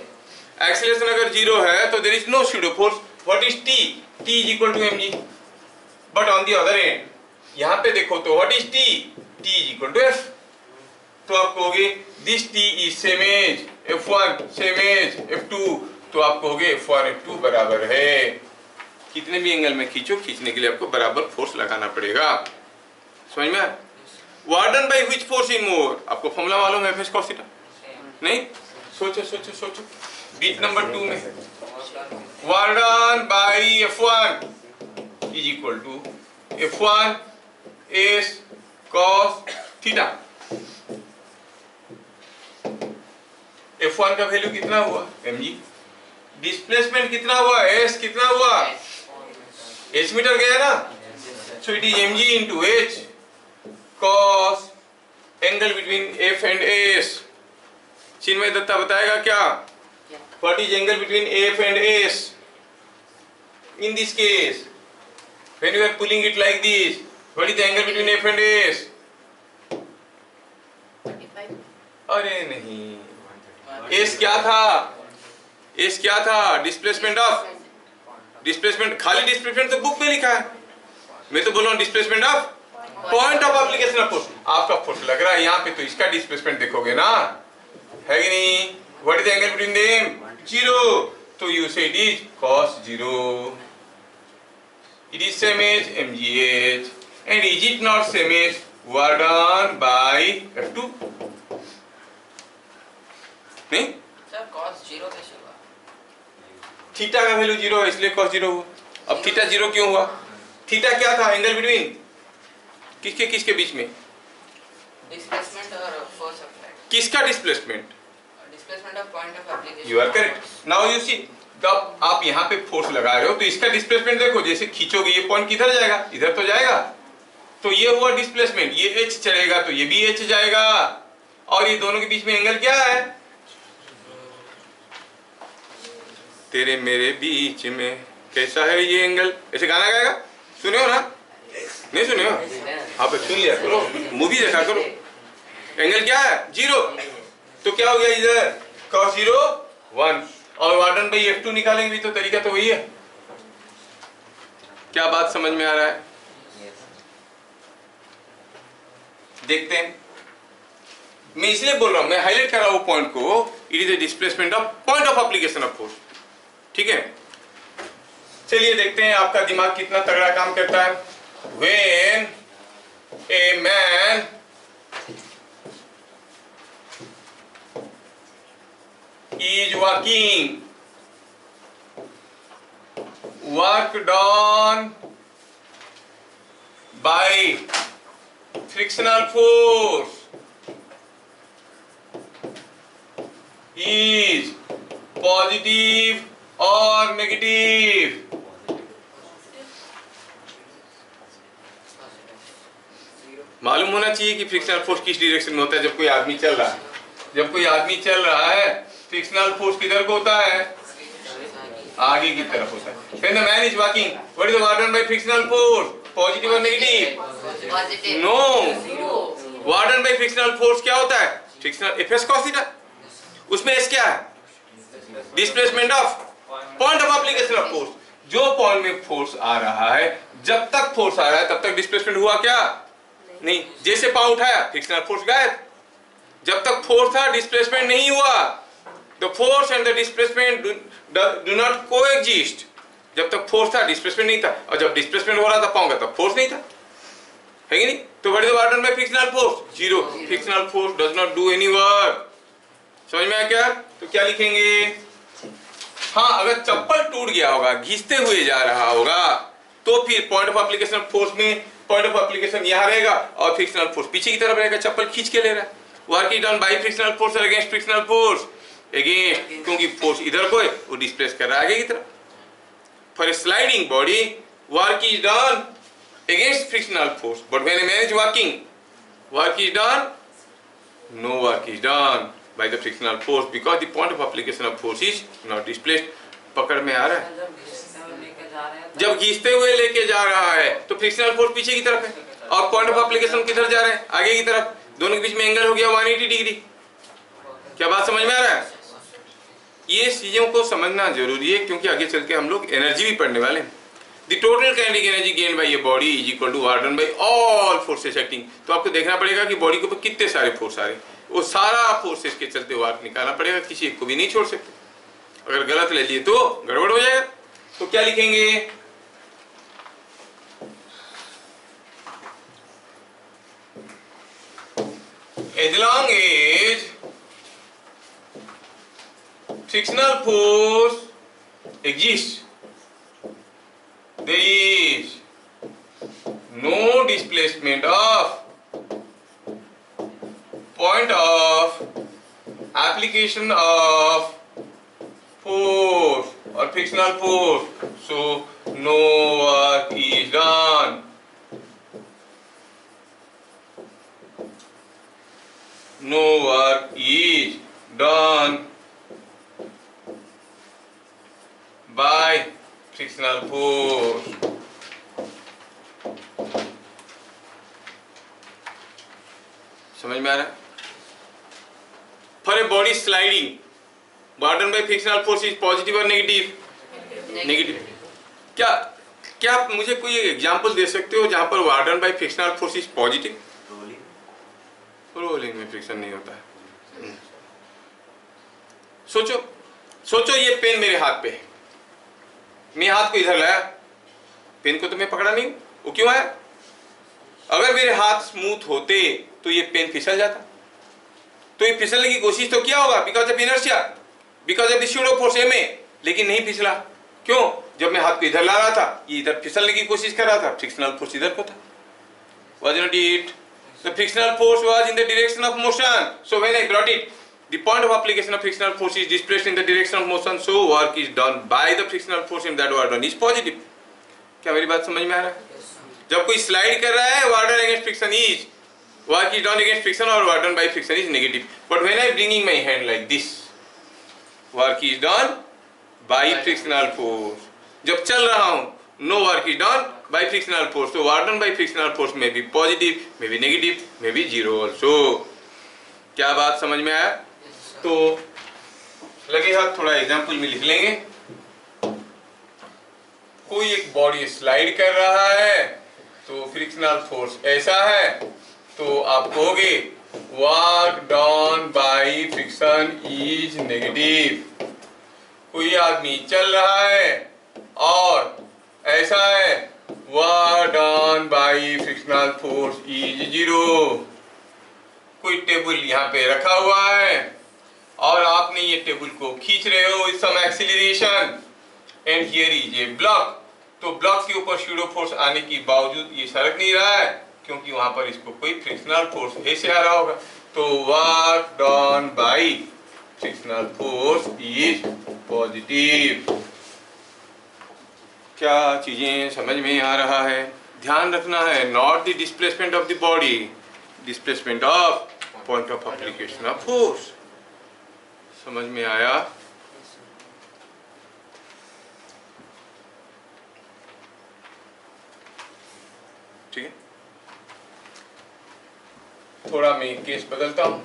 एक्सीलरेशन अगर 0 है तो there is no pseudo force. What is T? T is equal to mg। But on the other end यहां पे देखो तो what is T? T is equal to f। तो आप कहोगे this T is same as f1, same as f2, तो आप कहोगे f1 f2 बराबर है। कितने भी एंगल में खींचो, खींचने के लिए आपको बराबर फोर्स लगाना पड़ेगा। समझ में? Work done by which force is more? आपको फॉर्मूला मालूम है F cos थीटा? नहीं? सोचो सोचो सोचो। बीट नंबर 2 में work done by F1 is equal to F1 S cos theta. F1 का वैल्यू कितना हुआ? mg। डिस्प्लेसमेंट कितना हुआ? S कितना हुआ? h मीटर गया ना, सो it is mg into h cos angle between F and S। चिन्मय दत्ता बताएगा क्या? What is angle between F and S? In this case, when you are pulling it like this, what is the angle between F and S? 45। अरे नहीं, S क्या था? S क्या था? Displacement of, displacement, खाली displacement तो book में लिखा है, मैं तो बोल रहा हूँ displacement of point of application of force. आपका फोर्स लग रहा है यहाँ पे, तो इसका डिस्प्लेसमेंट देखोगे ना, है कि नहीं? What is the angle between them? 0। तो यू से it is cos 0। It is same as mgh, and is it not same as work done by F2? नहीं? सर cos 0 कैसे हुआ? थीटा का वैल्यू 0 है इसलिए cos 0 हुआ। अब थीटा 0 क्यों हुआ? थीटा क्या था? एंगल बिटवीन किसके बीच में? डिस्प्लेसमेंट और फोर्स अप्लाइड। किसका displacement? Displacement of point of application. You are correct. Now you see, तब आप यहाँ पे फोर्स लगा रहे हो तो इसका डिस्प्लेसमेंट देखो, जैसे खींचोगे ये पॉइंट किधर जाएगा? इधर तो जाएगा। तो ये हुआ डिस्प्लेसमेंट, ये h चलेगा तो ये भी h जाएगा, और ये दोनों के बीच में एंगल क्या है? तेरे मेरे बीच में कैसा है ये एंगल? ऐसे गाना गाएगा, सुने हो ना? नहीं सुने हो? आप सुन लिया करो, मूवी देखा करो। एंगल क्या है? 0। तो क्या हो गया इधर? cos 0 1, और वार्डन बाई F2 निकालेंगे भी तो तरीका तो वही है। क्या बात समझ में आ रहा है? देखते हैं। मैं इसलिए बोल रहा हूं, मैं हाईलाइट कर रहा हूं पॉइंट को, it is the displacement of point of application of force. ठीक है, चलिए देखते हैं आपका दिमाग कितना तगड़ा काम करता है। When a man is working, work done by frictional force is positive or negative? मालूम होना चाहिए कि फ्रिक्शनल फोर्स किस डायरेक्शन में होता है। जब कोई आदमी चल रहा है, जब कोई आदमी चल रहा है, फ्रिक्शनल फोर्स किधर को होता है? आगे की तरफ होता है। When the man is walking, what is the work done by frictional force? Positive or negative? Positive. No. Work done by frictional force क्या होता है? Frictional Fs cos theta। उसमें S क्या है? Displacement of point of application of force। जो point में force आ रहा है, जब तक फोर्स आ रहा है तब तक डिस्प्लेसमेंट हुआ क्या? नहीं। जैसे पांव उठाया, फ्रिक्शनल फोर्स गायब। जब तक फोर्स था, डिस्प्लेसमेंट नहीं हुआ। The force and the displacement do not coexist। जब तक फोर्स था, डिस्प्लेसमेंट नहीं था, और जब डिस्प्लेसमेंट हो रहा था पाऊंगा तब फोर्स नहीं था, है कि नहीं? तो what is the work done bye frictional force? 0। Frictional force does not do any work. समझ में आया क्या? तो क्या लिखेंगे? हाँ, अगर चप्पल टूट गया होगा, घिसते हुए जा रहा होगा, तो फिर पॉइंट ऑफ एप्लीकेशन फोर्स में पॉइंट ऑफ एप्लीकेशन यहाँ रहेगा और फ्रिक्शनल फोर्स पीछे की तरफ रहेगा। चप्पल खींच के ले रहा है। Work is done bye frictional force against frictional force. Against, क्योंकि फोर्स इधर को है, वो डिस्प्लेस कर रहा है आगे की तरफ। For a sliding body, work is done against frictional force, but when a man is walking, work is done, no work is done by the frictional force because the point of application of force is not displaced. पकड़ में आ रहा है? जब घिसते हुए लेके जा रहा है तो फ्रिक्शनल फोर्स पीछे की तरफ है और पॉइंट ऑफ एप्लीकेशन किधर जा रहे हैं? आगे की तरफ। दोनों के बीच में एंगल हो गया 180 डिग्री। क्या बात समझ में आ रहा है? ये चीजों को समझना जरूरी है, क्योंकि आगे चल के हम लोग एनर्जी भी पढ़ने वाले हैं। The total kinetic energy gain by a body is equal to work done by all forces acting. तो आपको देखना पड़ेगा कि बॉडी के ऊपर कितने सारे फोर्स आ रहे हैं, वो सारा फोर्सेस के चलते वर्क निकालना पड़ेगा, किसी एक को भी नहीं छोड़ सकते। अगर गलत ले लिए तो गड़बड़ हो जाएगा। तो क्या लिखेंगे? as long as frictional force exists, there is no displacement of point of application of force or frictional force, so no work is done. No work is done by frictional force. समझ में आ रहा है? For a body sliding, work done by frictional force is positive or negative? Negative. क्या आप मुझे कोई example दे सकते हो जहां पर work done bye frictional force is positive? Rolling में फ्रिक्शन नहीं होता है। सोचो ये पेन मेरे हाथ पे है, मैं हाथ को इधर लाया, पेन को तो मैं पकड़ा नहीं, वो क्यों आया? अगर मेरे हाथ स्मूथ होते तो ये पेन फिसल जाता। तो ये फिसलने की कोशिश तो क्या होगा? Because of inertia, because of the pseudo force M A, लेकिन नहीं फिसला। क्यों? जब मैं हाथ को इधर ला रहा था ये इधर फिसलने की कोशिश कर रहा था, फ्रिक्शनल फोर्स इधर को था। Was not it? The frictional force was in the direction of motion. So when I brought it, the point of application of frictional force is displaced in the direction of motion. So work is done by the frictional force in that work done is positive. क्या मेरी बात समझ में आ रहा है? जब कोई slide कर रहा है work done against friction is work is done against friction or work done by friction is negative. But when I bringing my hand like this, work is done by frictional force. जब चल रहा हूँ no work is done by frictional force. So work done by frictional force may be positive, may be negative, may be zero also. क्या बात समझ में आया? तो लगे हाथ थोड़ा एग्जाम्पल में लिख लेंगे। कोई एक बॉडी स्लाइड कर रहा है तो फ्रिक्शनल फोर्स ऐसा है, तो आप कहोगे work done by friction is negative. कोई आदमी चल रहा है और ऐसा है, work done bye frictional force is zero. कोई टेबल यहाँ पे रखा हुआ है और आपने ये टेबल को खींच रहे हो with some acceleration and here is a block. तो ब्लॉक के ऊपर स्यूडो फोर्स आने के बावजूद ये सरक नहीं रहा है, क्योंकि वहां पर इसको कोई फ्रिक्शनल फोर्स ऐसे आ रहा होगा। तो work done bye frictional force is positive. क्या चीजें समझ में आ रहा है? ध्यान रखना है, not the displacement of the body, displacement of point of application of force. समझ में आया? ठीक है, थोड़ा मैं केस बदलता हूं।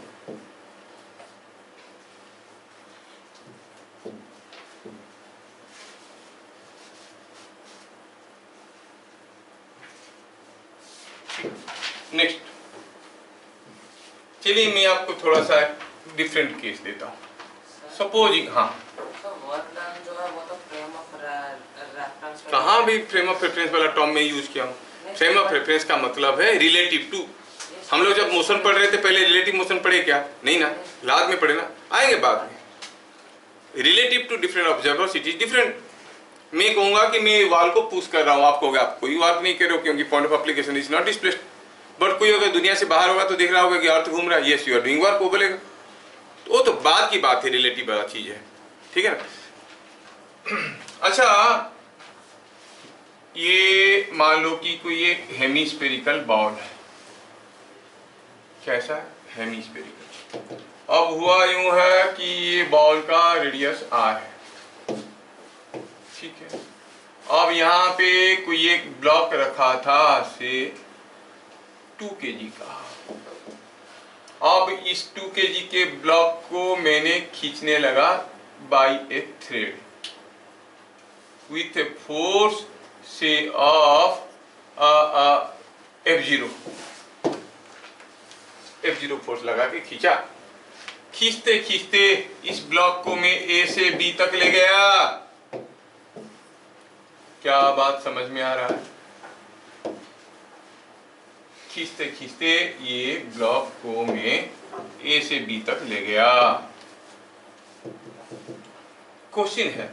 नेक्स्ट, चलिए मैं आपको थोड़ा सा डिफरेंट केस देता हूँ। सपोजिंग, हाँ कहाँ भी फ्रेम ऑफ रेफरेंस वाला टर्म में यूज किया हूँ। फ्रेम ऑफ रेफरेंस का मतलब है रिलेटिव टू। हम लोग जब मोशन पढ़ रहे थे पहले रिलेटिव मोशन पढ़े क्या? नहीं ना, बाद में पढ़े ना, आएंगे बाद में। Relative to different observers it is different. मैं कहूंगा कि मैं वाल को पुश कर रहा हूँ, आप कहोगे आप कोई वर्क नहीं कर रहे हो क्योंकि point of application is not displaced. But कोई अगर दुनिया से बाहर होगा तो देख रहा होगा कि अर्थ घूम रहा है, yes you are doing work, वो बोलेगा। तो वो तो बाद की बात है, रिलेटिव वाला चीज है, ठीक है ना। अच्छा, ये मान लो कि कोई एक हेमीस्फेरिकल बॉल है। कैसा है? हेमीस्फेरिकल। अब हुआ यूं है कि ये बॉल का रेडियस r है, ठीक है। अब यहाँ पे कोई एक ब्लॉक रखा था से 2 kg का। अब इस 2 kg के ब्लॉक को मैंने खींचने लगा by a thread with a force से ऑफ F0 फोर्स लगा के खींचा। खींचते खींचते इस ब्लॉक को मैं A से B तक ले गया। क्या बात समझ में आ रहा है? खींचते खींचते ये ब्लॉक को मैं A से B तक ले गया। क्वेश्चन है,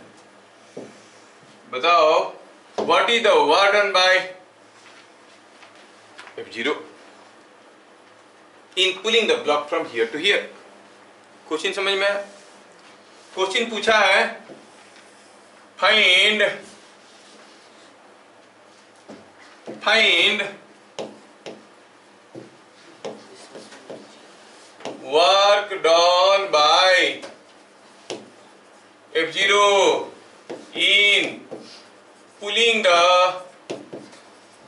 बताओ what is the work done by F0 in pulling the block from here to here. Question समझ में आया? क्वेश्चन पूछा है find work done by F0 in pulling the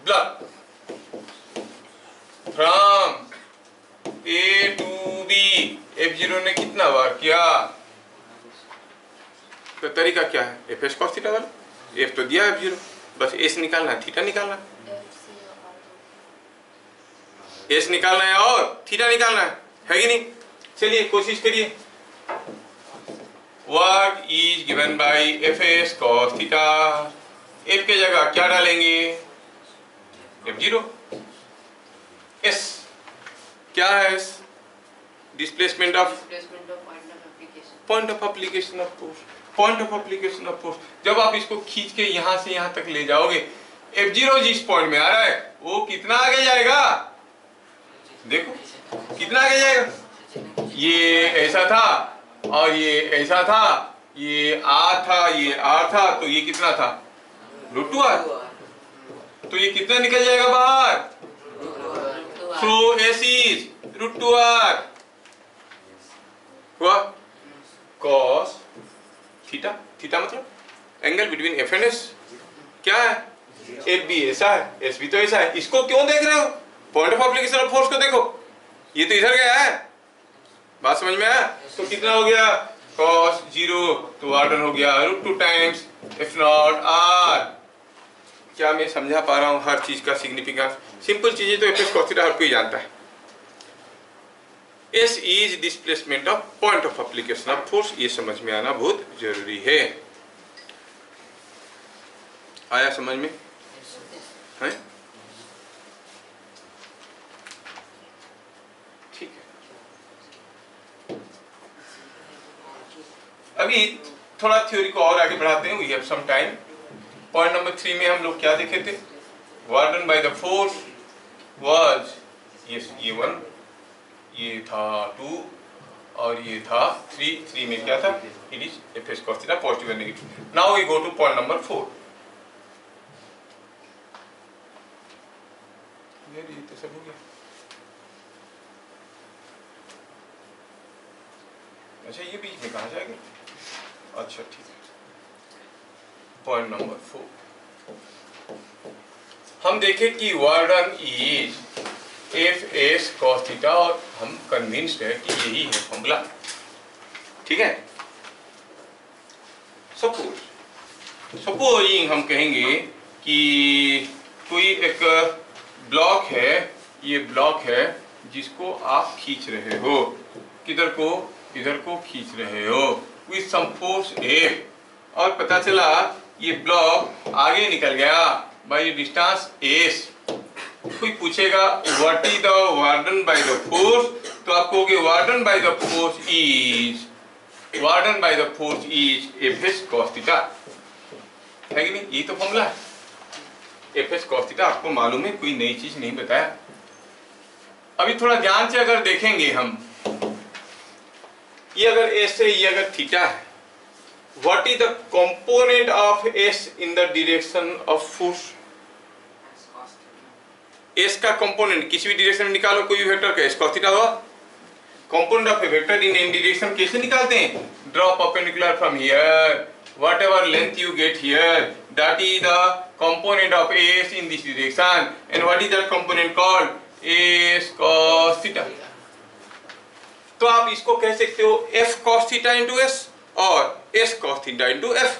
block from A to B। F0 ने कितना work किया? तो तरीका क्या है? Fs cos थीटा वाला। F तो दिया F0, बस S निकालना है, थीटा निकालना है। S निकालना है और थीटा निकालना है कि नहीं? चलिए कोशिश करिए। Work is given by Fs cos theta. F के जगह क्या डालेंगे? F0। S क्या है? Displacement of Displacement of point of application. Point of application of force. Point of application of force, जब आप इसको खींच के यहां से यहां तक ले जाओगे, F0 जिस पॉइंट में आ रहा है वो कितना आगे जाएगा, देखो कितना आगे जाएगा। ये ऐसा था और ये ऐसा था, ये R था, ये R था, तो ये कितना था √2R, तो ये कितना निकल जाएगा बाहर, सो S इज √2R हुआ। cos थीटा, थीटा मतलब angle between F and S, क्या है F भी ऐसा है, S भी तो ऐसा है, इसको क्यों देख रहे हो, point of application of force को देखो, ये तो इधर गया है, बात समझ में आया। तो कितना हो गया cos 0, तो वार्डन हो गया √2 टाइम्स F0R। क्या मैं समझा पा रहा हूँ हर चीज का सिग्निफिकेंस, सिंपल चीजें तो F cos थीटा हर कोई जानता है। S is displacement of point of application of force, ये समझ में आना बहुत जरूरी है। आया समझ में है? ठीक है, अभी थोड़ा थ्योरी को और आगे बढ़ाते हैं, we have some time. Point number 3 में हम लोग क्या देखे थे, work done by the force was ये 1, ये था 2 और ये था 3 में क्या था, it is F cos theta positive and negative. Now we go to point number 4। ये तो सब हो गया, अच्छा ये बीच में कहाँ जाएगा, अच्छा ठीक है। पॉइंट नंबर 4 हम देखें कि work done is F cos theta, और हम कन्विंस्ड है कि यही है फॉर्मूला, ठीक है। सपोजिंग हम कहेंगे कि कोई एक ब्लॉक है, ये ब्लॉक है जिसको आप खींच रहे हो, किधर को, इधर को खींच रहे हो विथ सम फोर्स F, और पता चला ये ब्लॉक आगे निकल गया बाय डिस्टेंस S। कोई पूछेगा what is the work done by the force, तो आप कहोगे work done by the force is F cos theta, है कि नहीं, यही तो फॉर्मूला है। F cos थीटा आपको मालूम है, कोई नई चीज नहीं बताया। अभी थोड़ा ध्यान से अगर देखेंगे हम, ये अगर S है, ये अगर थीटा है, what is the component of S in the direction of force. S का कंपोनेंट किसी भी डायरेक्शन में निकालो, कोई भी वेक्टर का S cos थीटा हुआ। Component of A vector in any direction कैसे निकालते हैं, draw perpendicular from here, whatever length you get here, that is the component of S in this direction, and what is that component called, S cos theta। तो आप इसको कह सकते हो F cos theta into S और S cos theta into F,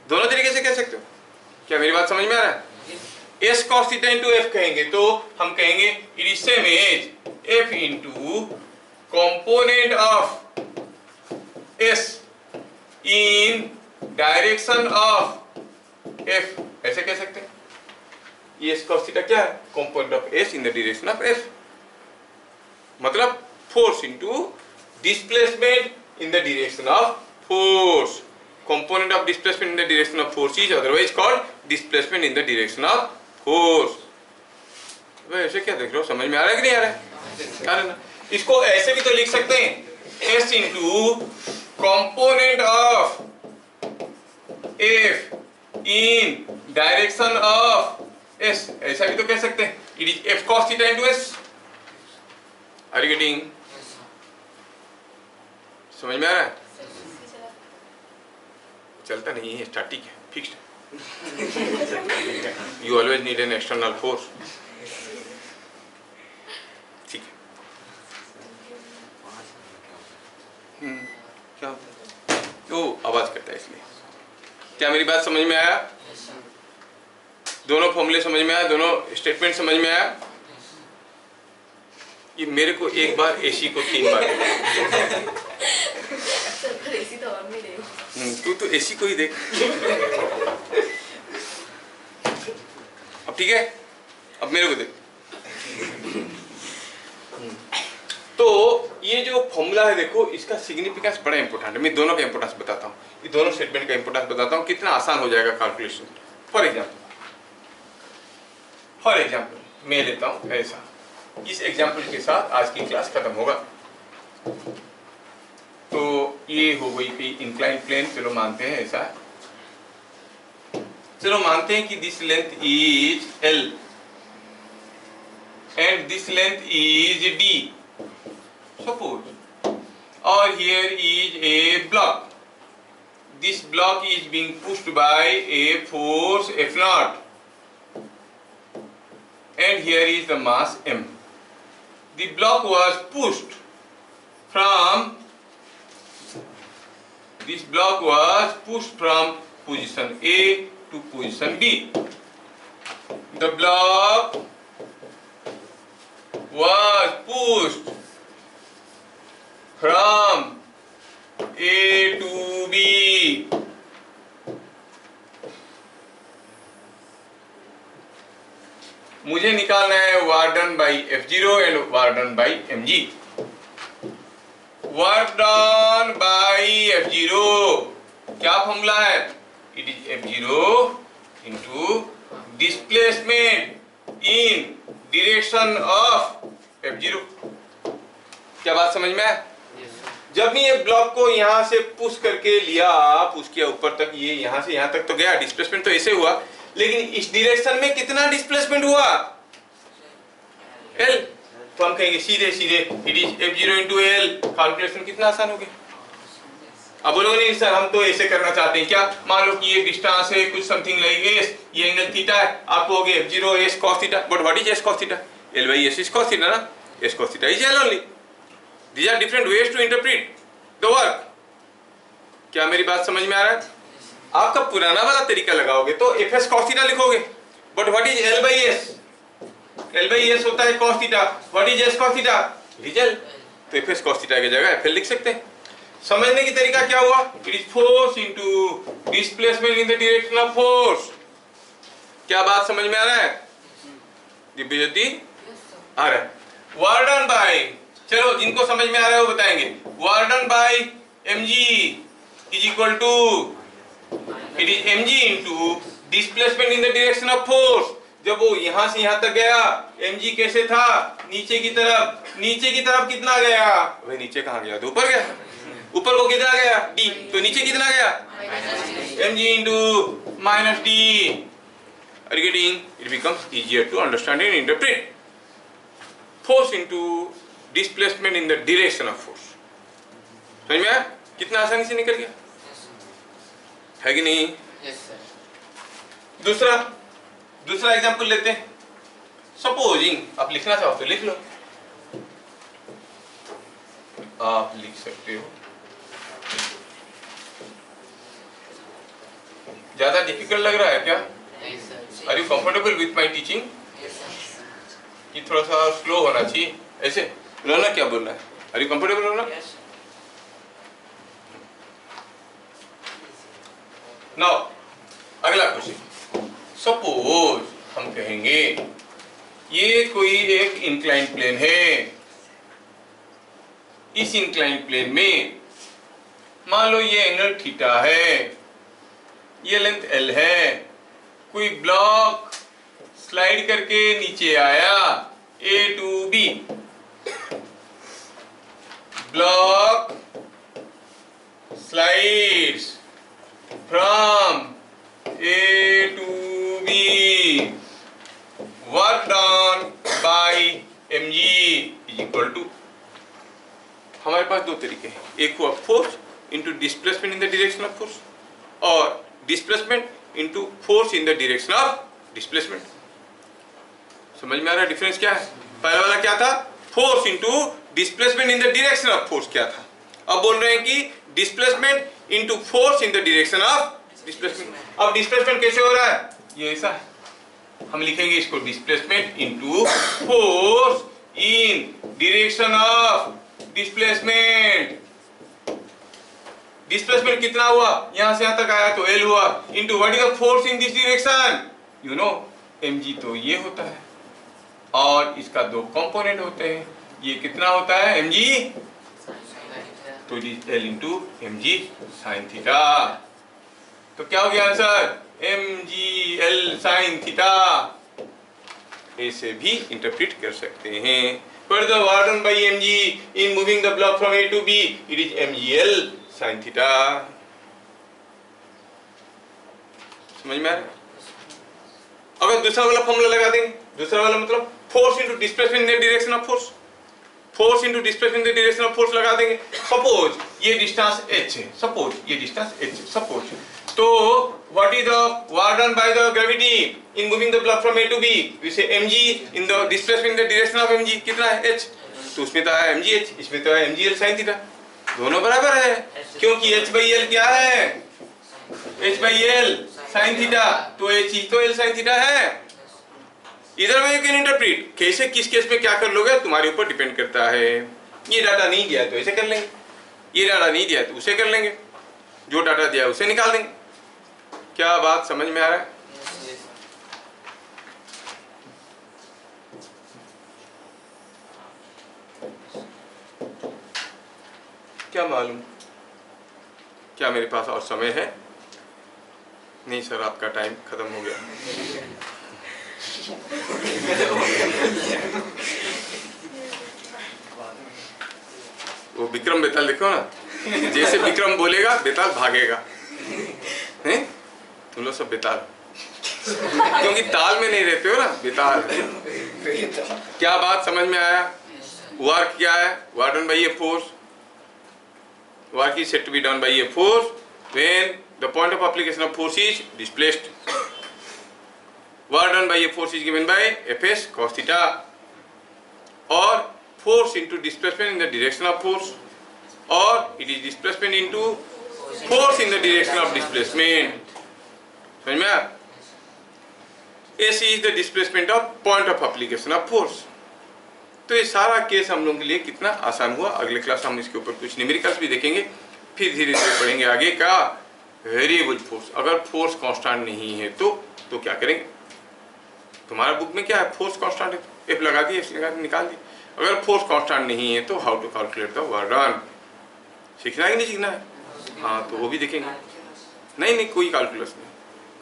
दोनों तरीके से कह सकते हो। क्या मेरी बात समझ में आ रहा है? S cos theta into F कहेंगे तो हम कहेंगे it is same as F into component of S in direction of F, ऐसे कह सकते हैं। ये S cos थीटा क्या है, component of S in the direction of F, मतलब force into displacement in the direction of force. Component of displacement in the direction of force is otherwise called displacement in the direction of force. वैसे क्या देख रहे हो, समझ में आ रहा है कि नहीं आ रहा है? आ रहा है ना। इसको ऐसे भी तो लिख सकते हैं, S into component of F in direction of S, ऐसा भी तो कह सकते हैं, it is F cos theta into S। Are you getting? समझ में आ रहा है? चलता नहीं है, स्टैटिक है, fixed. You always need an external force। ठीक है। क्या होता है? वो आवाज करता है इसलिए। क्या मेरी बात समझ में आया? दोनों फॉर्मूले समझ में आया, दोनों स्टेटमेंट समझ में आया? ये मेरे को एक बार एसी को 3 बार एसी तो और नहीं तू तो एसी को ही देख। अब ठीक है, अब मेरे को देख। तो ये जो फॉर्मूला है देखो, इसका सिग्निफिकेंस बड़ा इंपॉर्टेंट है। मैं दोनों का इंपॉर्टेंस बताता हूँ, ये दोनों स्टेटमेंट का इंपॉर्टेंस बताता हूँ, कितना आसान हो जाएगा कैलकुलेशन। फॉर एग्जाम्पल मैं लेता हूँ ऐसा, इस एग्जाम्पल के साथ आज की क्लास खत्म होगा। तो ये हो गई कि इंक्लाइन प्लेन, चलो मानते हैं ऐसा, चलो मानते हैं कि this length is L and this length is D, suppose, or here is a block. This block is being pushed by a force F0 and here is the mass M. The block was pushed from position A to position B. The block was pushed from A to B. मुझे निकालना है work done by F0 and work done by mg। Work done by F0 क्या formula है? It is F0 into displacement in direction of F0। क्या बात समझ में है? जब भी ये ब्लॉक को यहाँ से पुश करके लिया, पुश किया ऊपर तक, ये यहाँ से यहाँ तक तो गया, डिस्प्लेसमेंट तो ऐसे हुआ, लेकिन इस डायरेक्शन में कितना डिस्प्लेसमेंट हुआ? L। तो हम कहेंगे सीधे सीधे it is F0 into L। Calculation कितना आसान हो गया। अब बोलोगे नहीं सर हम तो ऐसे करना चाहते हैं। क्या मान लो कि ये डिस्टेंस है कुछ समथिंग लाइक s, ये एंगल थीटा है, आप कहोगे F0 s cos theta, but what is s cos theta? L by s is cos theta ना, s cos theta is L only. These are different ways to interpret the work। क्या मेरी बात समझ में आ रहा है? आपका पुराना वाला तरीका लगाओगे तो fs cos थीटा लिखोगे, but what is L by s? L by s होता है cos theta, what is s cos theta? It is L। तो fs cos थीटा की जगह fl लिख सकते हैं। समझने की तरीका क्या हुआ? It is force into displacement in the direction of force. क्या बात समझ में आ रहा है? दिव्य ज्योति आ रहा है। वर्क डन बाय, चलो जिनको समझ में आ रहा है वो बताएंगे। Work done by mg is equal to, it is mg into displacement in the direction of force. जब वो यहां से यहां तक गया, mg कैसे था? नीचे की तरफ। नीचे की तरफ कितना गया? भाई नीचे कहां गया? तो ऊपर गया। ऊपर वो कितना गया? d। तो नीचे कितना गया? mg into minus d। Are you getting? It becomes easier to understand and interpret. Force into displacement in the direction of force। समझ में आया? कितना आसानी से निकल गया है कि नहीं? Yes sir। दूसरा एग्जांपल लेते हैं। सपोजिंग, आप लिखना चाहो तो लिख लो, आप लिख सकते हो। ज्यादा डिफिकल्ट लग रहा है क्या? नहीं sir. Are you comfortable with my teaching? Yes sir। कि थोड़ा सा स्लो होना चाहिए ऐसे? रोना क्या बोल रहा है? आर यू कंफर्टेबल रोना? Yes sir। नाउ अगला क्वेश्चन। सपोज हम कहेंगे ये कोई एक इंक्लाइन प्लेन है। इस इंक्लाइन प्लेन में मान लो ये एंगल थीटा है, ये लेंथ L है। कोई ब्लॉक स्लाइड करके नीचे आया A to B। Block slides from A to B। Work done by mg is equal to, हमारे पास दो तरीके हैं। एक हुआ force into displacement in the direction of force, और displacement into force in the direction of displacement. समझ में आ रहा है डिफरेंस क्या है? पहला वाला क्या था? Force into displacement in the direction of force क्या था? अब बोल रहे हैं कि displacement into force in the direction of displacement. अब डिस्प्लेसमेंट कैसे हो रहा है? ये ऐसा है, हम लिखेंगे इसको displacement into force in direction of displacement. Displacement कितना हुआ? यहां से यहां तक आया तो L हुआ, into what is the force in this direction? You know mg तो ये होता है, और इसका दो कंपोनेंट होते हैं, ये कितना होता है mg, तो it is l into mg sine theta. तो क्या हो गया answer, mg l sine theta. ऐसे भी इंटरप्रेट कर सकते हैं। For the work done by mg in moving the block from A to B, it is mgl sin theta। समझ में आ रहा है? अगर दूसरा वाला फॉर्मूला लगा देंगे, दूसरा वाला मतलब force into displacement in the direction of force, force into displacement in the direction of force लगा देंगे। सपोज ये डिस्टेंस h है, सपोज ये डिस्टेंस h है, सपोज। तो what is the work done by the gravity in moving the block from A to B? We say mg in the displacement in the direction of mg कितना है h, तो उसमें तो है mgh, इसमें तो है mgl sin थीटा। दोनों बराबर है क्योंकि h by l क्या है, h by l sin theta, तो h ही तो l sin थीटा है। इधर में यू कैन इंटरप्रेट, कैसे किस केस में क्या कर लोगे तुम्हारे ऊपर डिपेंड करता है। ये डाटा नहीं दिया तो ऐसे कर लेंगे, ये डाटा नहीं दिया तो उसे कर लेंगे, जो डाटा दिया उसे निकाल देंगे। क्या बात समझ में आ रहा है? क्या मालूम, क्या मेरे पास और समय है? नहीं सर, आपका टाइम खत्म हो गया। वो विक्रम बेताल देखो ना, जैसे विक्रम बोलेगा बेताल भागेगा। हैं? तुम लोग सब बेताल, क्योंकि ताल में नहीं रहते हो ना, बेताल। क्या बात समझ में आया? वर्क क्या है? Work done by a force, work is said to be done by a force when the point of application of force is displaced. Work done by a force is given by Fs cos theta, और force into displacement in the direction of force, or it is displacement into force in the direction of displacement। समझ में आया? AC is the displacement of point of application of force। तो ये सारा case हम लोगों के लिए कितना आसान हुआ। अगले क्लास हम इसके ऊपर कुछ न्यूमेरिकल्स भी देखेंगे, फिर धीरे धीरे पढ़ेंगे आगे का वेरिएबल फोर्स। अगर फोर्स कांस्टेंट नहीं है तो क्या करेंगे? तुम्हारा बुक में क्या है, फोर्स कांस्टेंट है, F लगा दी, F लगा दी, निकाल दी। अगर फोर्स कांस्टेंट नहीं है तो how to calculate the work done, सीखना है कि नहीं सीखना है? हाँ, तो वो भी देखेंगे। नहीं, कोई कैलकुलस नहीं,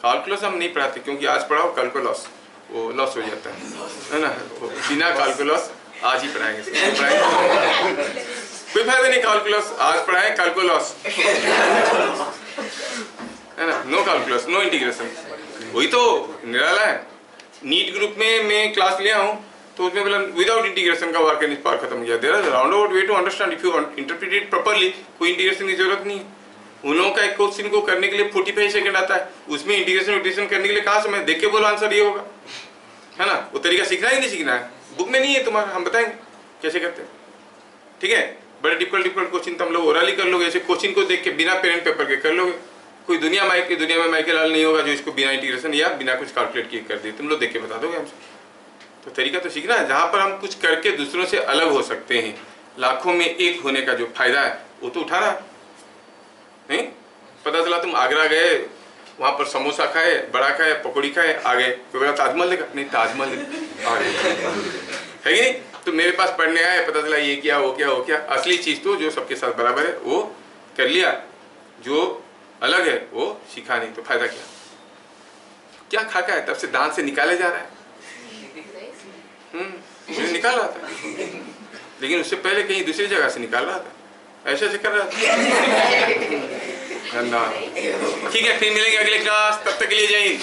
कैलकुलस हम नहीं पढ़ाते, क्योंकि आज पढ़ाओ कल को लॉस, वो लॉस हो जाता है ना। तो बिना कैलकुलस आज ही पढ़ाएंगे, कोई फायदा नहीं। कैलकुलस आज पढ़ाएं, कल को लॉस, है ना। नो कैलकुलस, नो इंटीग्रेशन, वही तो निराला है। नीट ग्रुप में मैं क्लास लिया हूँ तो उसमें बोला विदाउट इंटीग्रेशन का वर्क एंड पार खत्म हो गया। There is round about way to understand, if you interpret it properly, कोई इंटीग्रेशन की जरूरत नहीं है। उन लोगों का एक क्वेश्चन को करने के लिए 45 सेकंड आता है, उसमें इंटीग्रेशन करने के लिए कहाँ समय, देख के बोलो आंसर ये होगा, है ना। वो तरीका सीखना ही नहीं सीखना है, बुक में नहीं है तुम्हारा, हम बताएंगे कैसे करते हैं, ठीक है। बड़े डिफिकल्ट क्वेश्चन तुम लोग ओरली कर लोगे, ऐसे क्वेश्चन को देख के बिना पेन पेपर के कर लोगे। कोई दुनिया में माइकल लाल नहीं होगा जो इसको बिना इंटीग्रेशन या बिना कुछ कैलकुलेट किए कर दे, तुम लोग देख के बता दोगे हमसे। तो तरीका तो सीखना है, जहाँ पर हम कुछ करके दूसरों से अलग हो सकते हैं, लाखों में एक होने का जो फायदा है वो तो उठाना है। नहीं पता चला तुम आगरा गए, वहाँ पर समोसा खाए, बड़ा खाए, पकौड़ी खाए, आ गए, कोई बोला ताजमहल देखा, नहीं ताजमहल आ गए, है कि नहीं। तो मेरे पास पढ़ने आए, पता चला ये क्या, वो क्या, वो क्या। असली चीज़ तो जो सबके साथ बराबर है वो कर लिया, जो अलग है वो सीखा नहीं, तो फायदा क्या खा का है, तब से दांत से निकाले जा रहा है। निकाल रहा था, लेकिन उससे पहले कहीं दूसरी जगह से निकाल रहा था, ऐसे कर रहा था। ठीक है, फिर मिलेंगे अगले क्लास, तब तक के लिए जय हिंद।